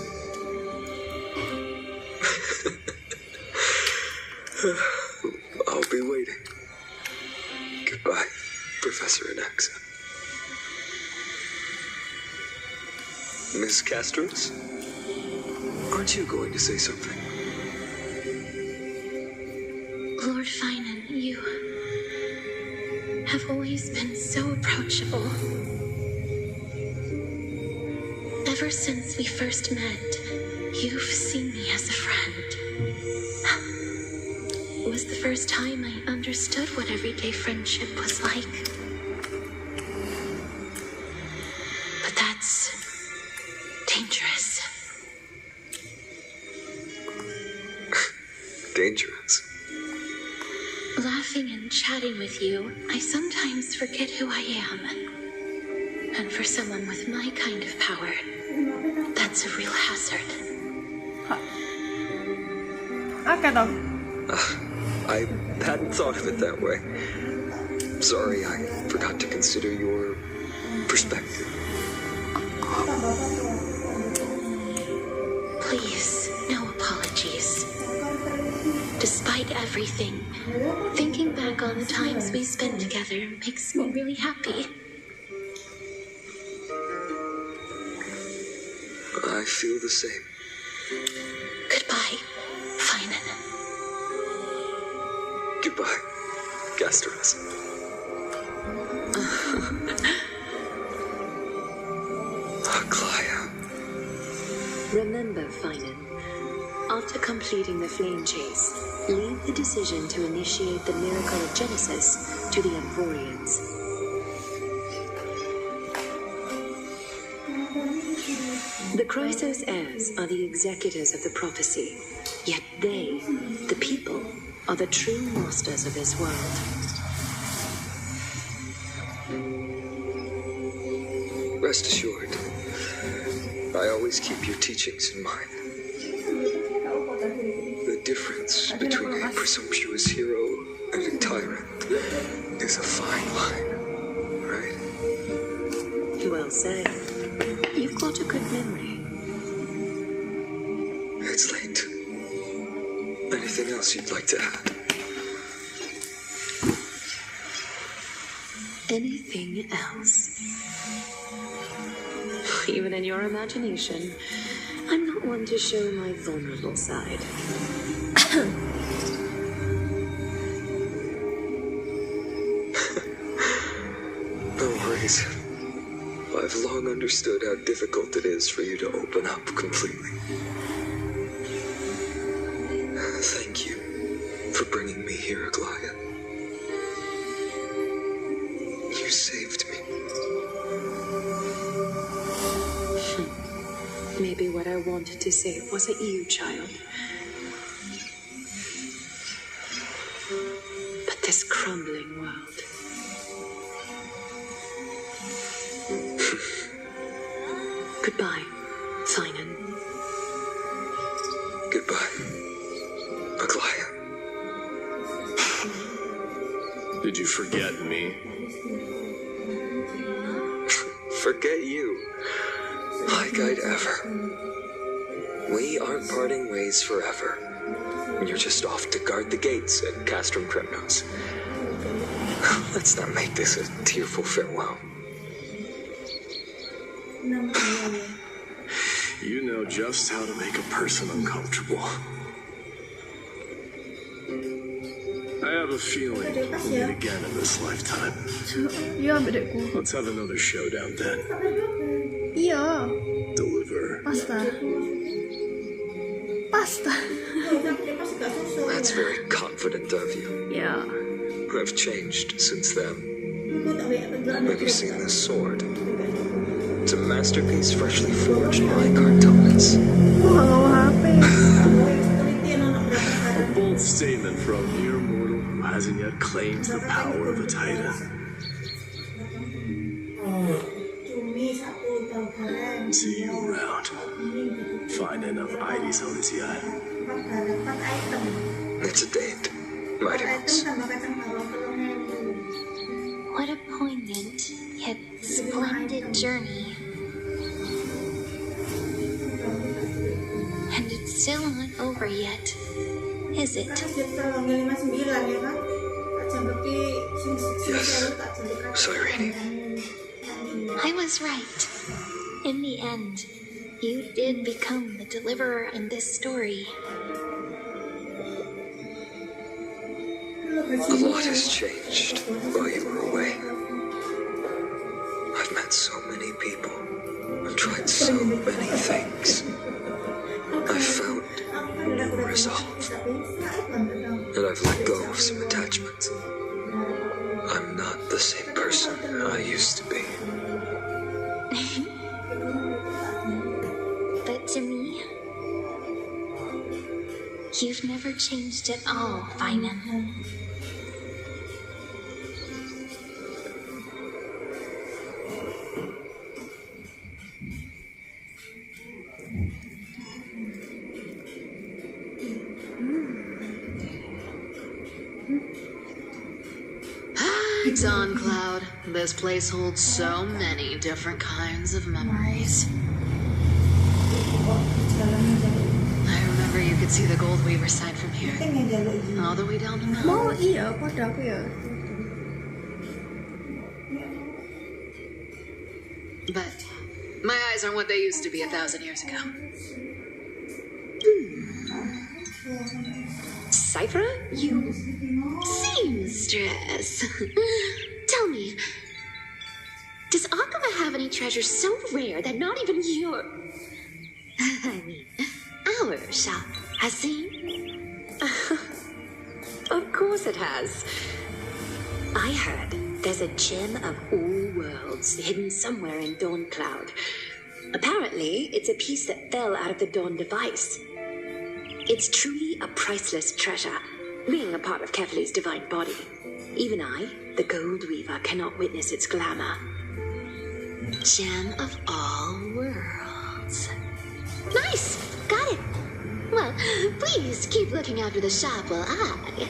I'll be waiting. Goodbye, Professor Anaxa. Miss Castros? Aren't you going to say something? Lord Finan, you have always been so approachable. Ever since we first met, you've seen me as a friend. It was the first time I understood what everyday friendship was like. But that's dangerous. Dangerous? Laughing and chatting with you, I sometimes forget who I am. And for someone with my kind of power, that's a real hazard. Oke toh. I hadn't thought of it that way. Sorry, I forgot to consider your perspective. Please, no apologies. Despite everything, thinking back on the times we spent together makes me really happy. I feel the same. Goodbye, Finan. Goodbye, Gasteras. Aglaia. Remember, Finan, after completing the flame chase, leave the decision to initiate the miracle of Genesis to the Amphorians. The Chrysos heirs are the executors of the prophecy, yet they, the people, are the true masters of this world. Rest assured, I always keep your teachings in mind. The difference between a presumptuous hero and a tyrant is a fine line, right? Well said. You've got a good memory. It's late. Anything else you'd like to add? Anything else? Even in your imagination, I'm not one to show my vulnerable side. No worries. I've long understood how difficult it is for you to open up completely. Thank you for bringing me here, Aglaia. You saved me. Maybe what I wanted to save wasn't you, child. But this crumbling world. Goodbye, Finan. Goodbye, Aglaia. Did you forget me? Forget you? Like I'd ever. We aren't parting ways forever. You're just off to guard the gates at Castrum Kremnos. Let's not make this a tearful farewell. You know just how to make a person uncomfortable. I have a feeling we'll meet again in this lifetime. Iya, bedekku. Let's have another showdown then. Iya. Deliver. Pasta. That's very confident of you. Yeah. I've changed since then. Have you seen this sword? It's a masterpiece freshly forged by Cartonis. A bold statement from a mere mortal who hasn't yet claimed the power of a titan. See you around. Find enough IDs on this yacht. It's a date, Mighty Mouse. What a poignant yet splendid journey. And it's still not over yet, is it? Yes, Cyrene. I was right. In the end, you did become the deliverer in this story. A lot has changed while you were away. I've met so many people and tried so many things. I found resolve, and I've let go of some attachments. I'm not the same person I used to be. But to me, you've never changed at all, Finan. Dawn Cloud, this place holds so many different kinds of memories. I remember you could see the Gold Weaver sign from here, all the way down the mountain. Oh iya, pada aku ya. But my eyes aren't what they used to be 1,000 years ago. Cypher, you seamstress. Tell me, does APAKAH have any treasures so rare that not even our shop has seen? Of course it has. I heard there's a gem of all worlds hidden somewhere in Dawn Cloud. Apparently, it's a piece that fell out of the Dawn device. It's truly a priceless treasure, being a part of Kefali's divine body. Even I, the Gold Weaver, cannot witness its glamour. Gem of all worlds. Nice! Got it! Well, please keep looking after the shop while I...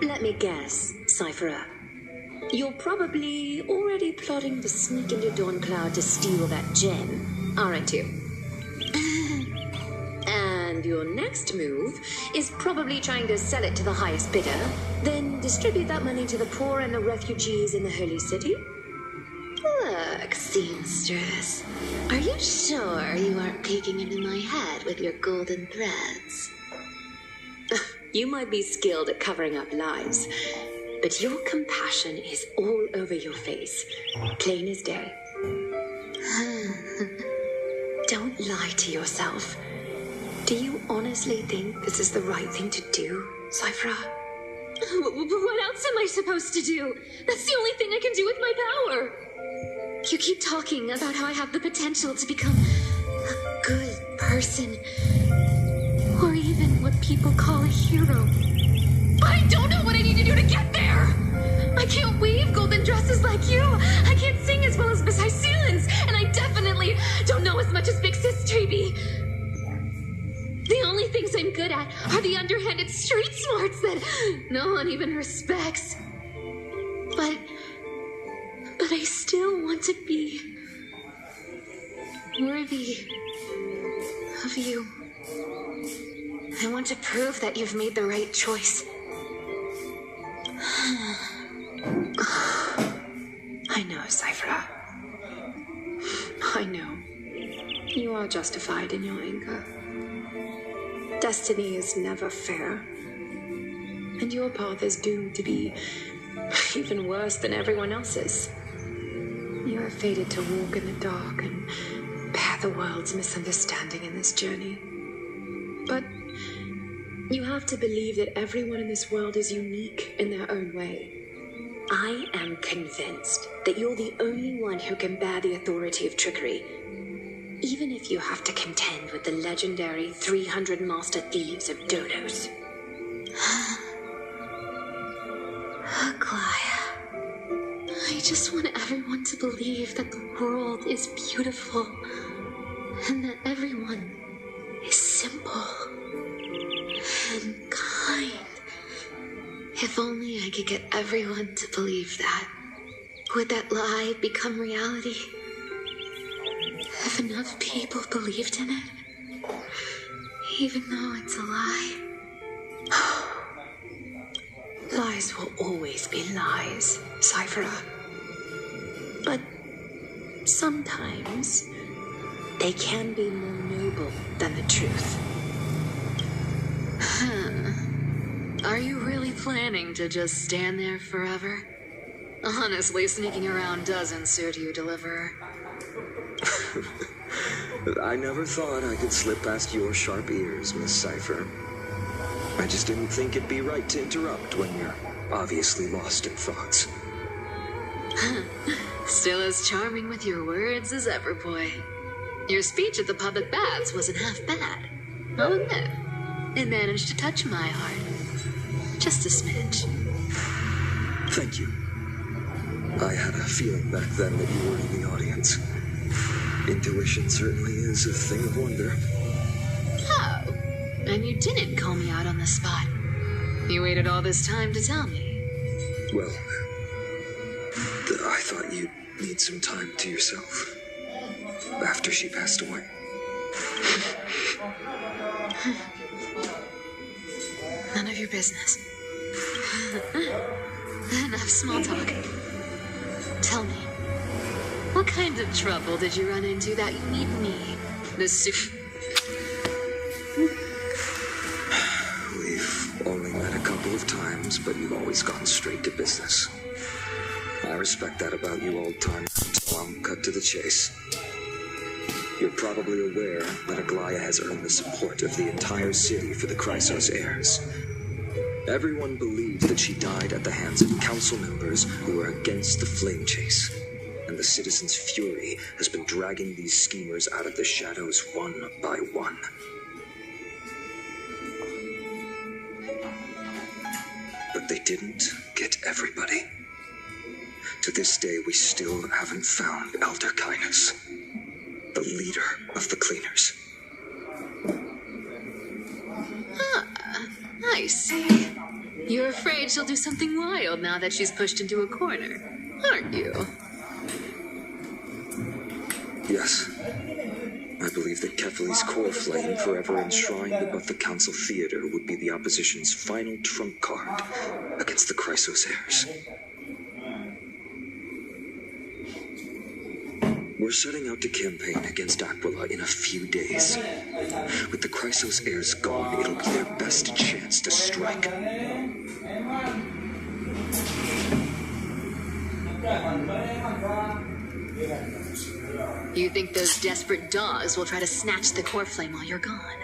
Let me guess, Cypher. You're probably already plotting to sneak into Dawn Cloud to steal that gem, aren't you? And your next move is probably trying to sell it to the highest bidder, then distribute that money to the poor and the refugees in the Holy City? Look, seamstress, are you sure you aren't peeking into my head with your golden threads? You might be skilled at covering up lies, but your compassion is all over your face, plain as day. Don't lie to yourself. Do you honestly think this is the right thing to do, Cypher? What else am I supposed to do? That's the only thing I can do with my power. You keep talking about how I have the potential to become a good person, or even what people call a hero. But I don't know what I need to do to get there. I can't weave golden dresses like you. I can't sing as well as Miss Hyceelins, and I definitely don't know as much as Big Sis Treby. The only things I'm good at are the underhanded street smarts that no one even respects. But I still want to be worthy of you. I want to prove that you've made the right choice. I know, Cypher. I know. You are justified in your anger. Destiny is never fair. And your path is doomed to be even worse than everyone else's. You are fated to walk in the dark and bear the world's misunderstanding in this journey. But you have to believe that everyone in this world is unique in their own way. I am convinced that you're the only one who can bear the authority of trickery, even if you have to contend with the legendary 300 master thieves of dodos. Aglaia, I just want everyone to believe that the world is beautiful and that everyone is simple and kind. If only I could get everyone to believe that. Would that lie become reality? If enough people believed in it, even though it's a lie. Lies will always be lies, Cypher. But sometimes they can be more noble than the truth. Are you really planning to just stand there forever? Honestly, sneaking around doesn't suit you, Deliverer. I never thought I could slip past your sharp ears, Miss Cypher. I just didn't think it'd be right to interrupt when you're obviously lost in thoughts. Still as charming with your words as ever, boy. Your speech at the public baths wasn't half bad. I'll admit, it managed to touch my heart. Just a smidge. Thank you. I had a feeling back then that you were in the audience. Intuition certainly is a thing of wonder. Oh, and you didn't call me out on the spot. You waited all this time to tell me. Well, I thought you'd need some time to yourself after she passed away. None of your business. Enough small talk. Tell me, what kind of trouble did you run into that you need me, the We've only met a couple of times, but you've always gone straight to business. I respect that about you, old time, so I'll cut to the chase. You're probably aware that Aglaya has earned the support of the entire city for the Chrysos heirs. Everyone believes that she died at the hands of council members who were against the flame chase, and the citizens' fury has been dragging these schemers out of the shadows one by one. But they didn't get everybody. To this day, we still haven't found Elder Kynus, the leader of the cleaners. I see. You're afraid she'll do something wild now that she's pushed into a corner, aren't you? Yes. I believe that Kefali's core flame, forever enshrined above the council theater, would be the opposition's final trump card against the Chrysos heirs. We're setting out to campaign against Aquila in a few days. With the Chrysos heirs gone, it'll be their best chance to strike. You think those desperate dogs will try to snatch the core flame while you're gone?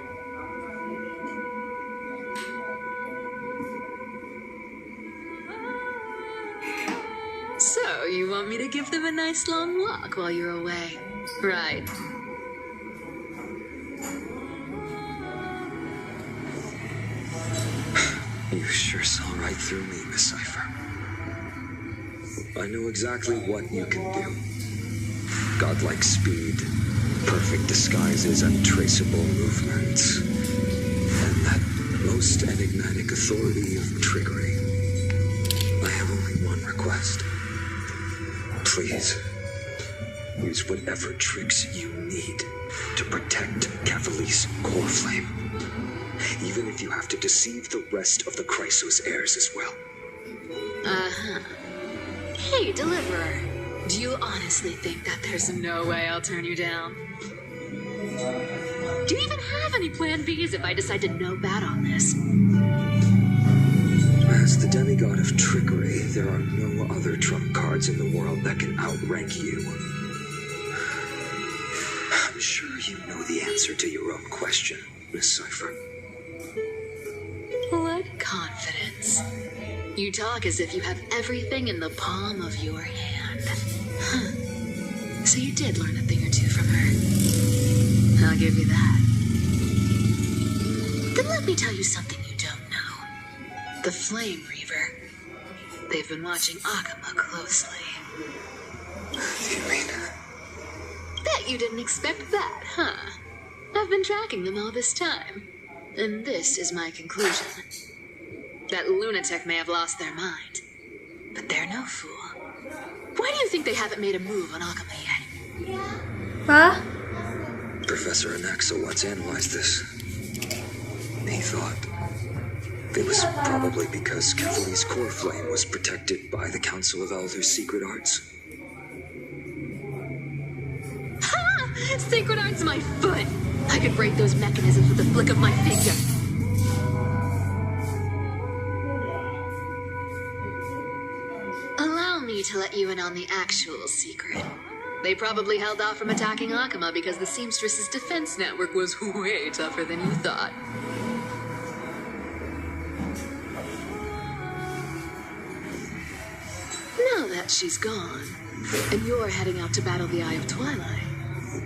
So, you want me to give them a nice long walk while you're away, right? You sure saw right through me, Miss Cypher. I know exactly what you can do. Godlike speed, perfect disguises, untraceable movements, and that most enigmatic authority of trickery. I have only one request. Please, use whatever tricks you need to protect Kefali's core flame. Even if you have to deceive the rest of the Chrysos heirs as well. Uh-huh. Hey, Deliverer, do you honestly think that there's no way I'll turn you down? Do you even have any plan Bs if I decide to no bat on this? As the demigod of trickery, there are no other trump cards in the world that can outrank you. I'm sure you know the answer to your own question, Miss Cypher. What confidence. You talk as if you have everything in the palm of your hand. Huh. So you did learn a thing or two from her. I'll give you that. Then let me tell you something you don't know. The Flame Reaver. They've been watching Akama closely. You mean? Bet you didn't expect that, huh? I've been tracking them all this time. And this is my conclusion. That lunatic may have lost their mind, but they're no fool. Why do you think they haven't made a move on Akama yet? Huh? Professor Anaxa once analyzed this. He thought it was probably because Kefali's core flame was protected by the Council of Elders' secret arts. Ha! Secret arts my foot! I could break those mechanisms with a flick of my finger. Allow me to let you in on the actual secret. They probably held off from attacking Akama because the seamstress's defense network was way tougher than you thought. Now that she's gone, and you're heading out to battle the Eye of Twilight,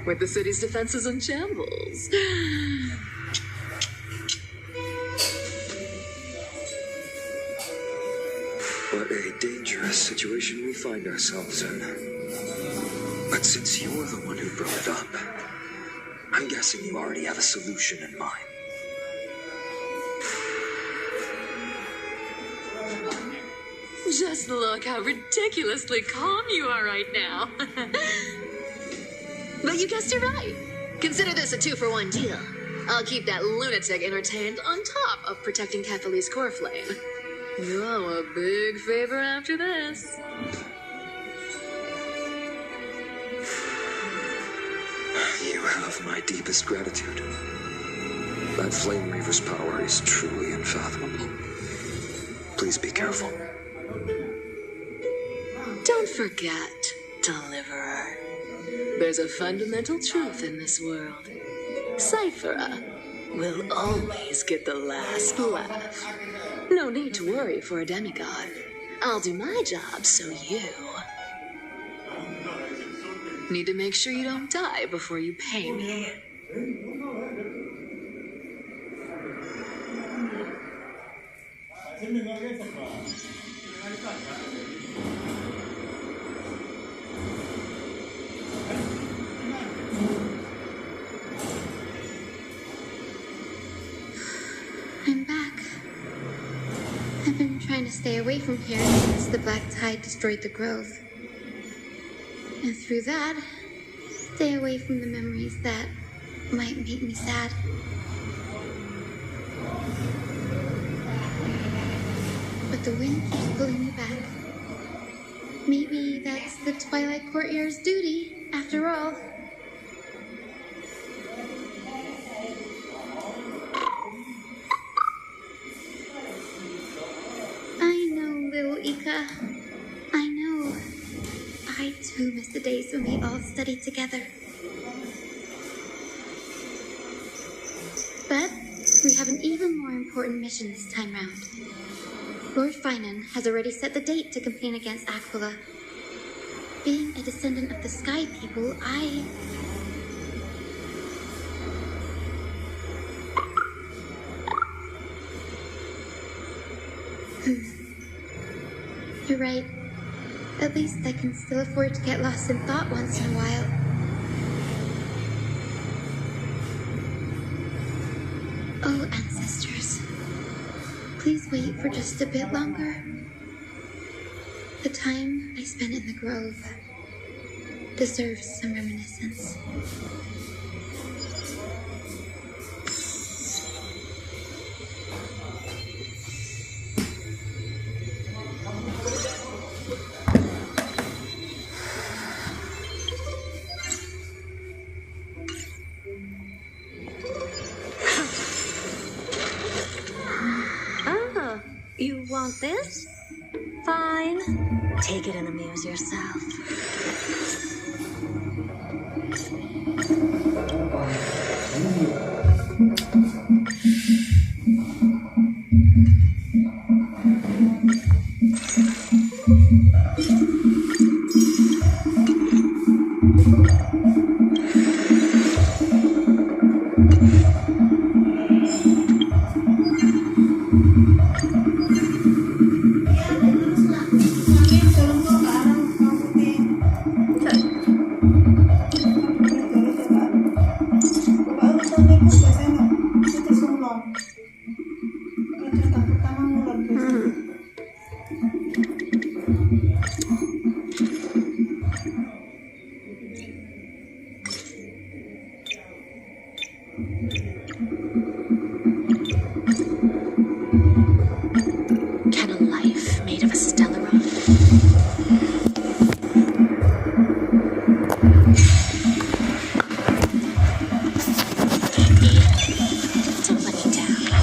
with the city's defenses in shambles. What a dangerous situation we find ourselves in. But since you're the one who brought it up, I'm guessing you already have a solution in mind. Just look how ridiculously calm you are right now. But you guessed it right. Consider this a 2-for-1 deal. I'll keep that lunatic entertained on top of protecting Kefali's core flame. You owe a big favor after this. You have my deepest gratitude. That Flame Reaver's power is truly unfathomable. Please be careful. Don't forget, Deliverer. There's a fundamental truth in this world. Cyphera will always get the last laugh. No need to worry for a demigod. I'll do my job, so you need to make sure you don't die before you pay me. I'm back. I've been trying to stay away from here since the black tide destroyed the grove. And through that, stay away from the memories that might make me sad. But the wind keeps pulling me back. Maybe that's the Twilight Courtyard's duty, after all. I know, little Ika. I know. I too miss the days when we all studied together. But we have an even more important mission this time round. Lord Finan has already set the date to campaign against Aquila. Being a descendant of the Sky People, You're right. At least I can still afford to get lost in thought once in a while. Oh, ancestors. Please wait for just a bit longer. The time I spent in the grove deserves some reminiscence. You want this? Fine. Take it and amuse yourself. Can a life made of a Stellara? Don't let me down.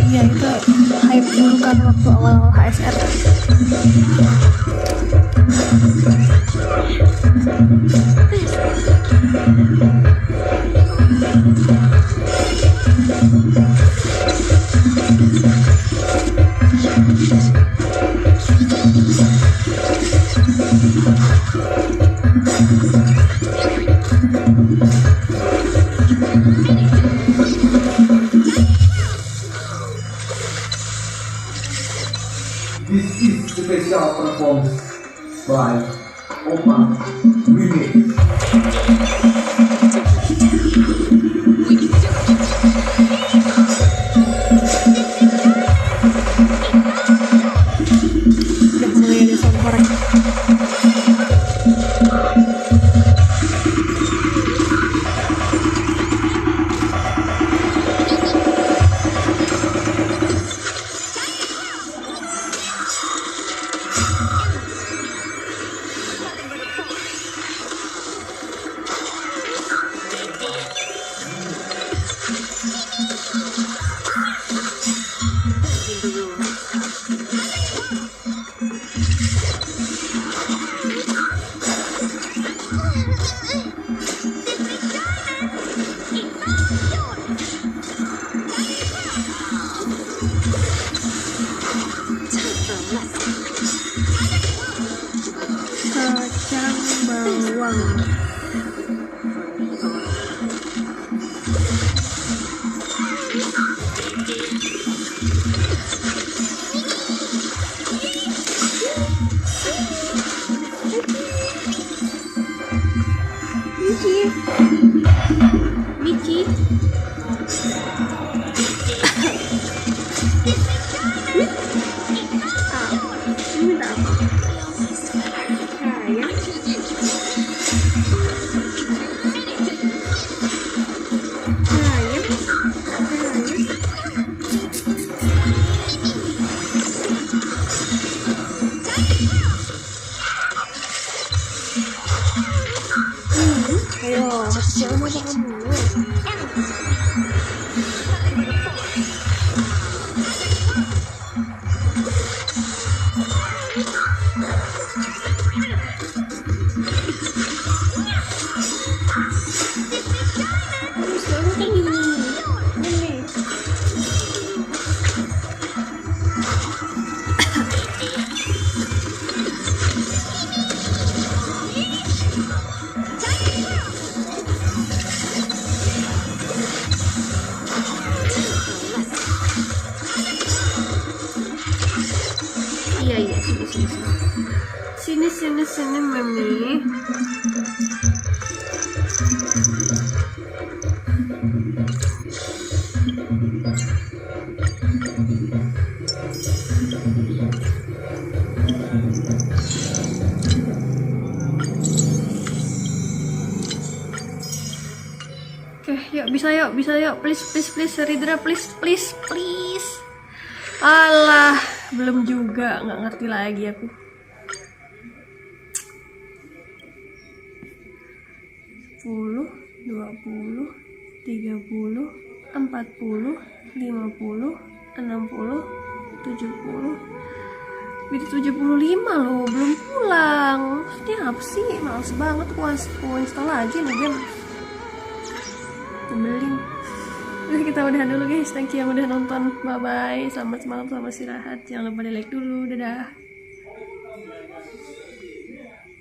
Iya, itu hype dulu kan waktu awal HSR. This is special performance by Remix. Udah mulai ada sound korek. Kacang bawang. Michi. Ayo, jangan makan dulu. Iya, sini mami. Oke, bisa yuk, please, Ridra, please. Alah, belum juga, nggak ngerti lagi aku. Puluh, 20, 30, 40, 50, 60, 70. Jadi 75 loh, belum pulang. Ini apa sih? Males banget, aku install lagi nih game. Nyebelin. Udah, kita udahan dulu guys. Thank you yang udah nonton. Bye bye. Selamat malam, selamat istirahat. Jangan lupa di like dulu. Dadah.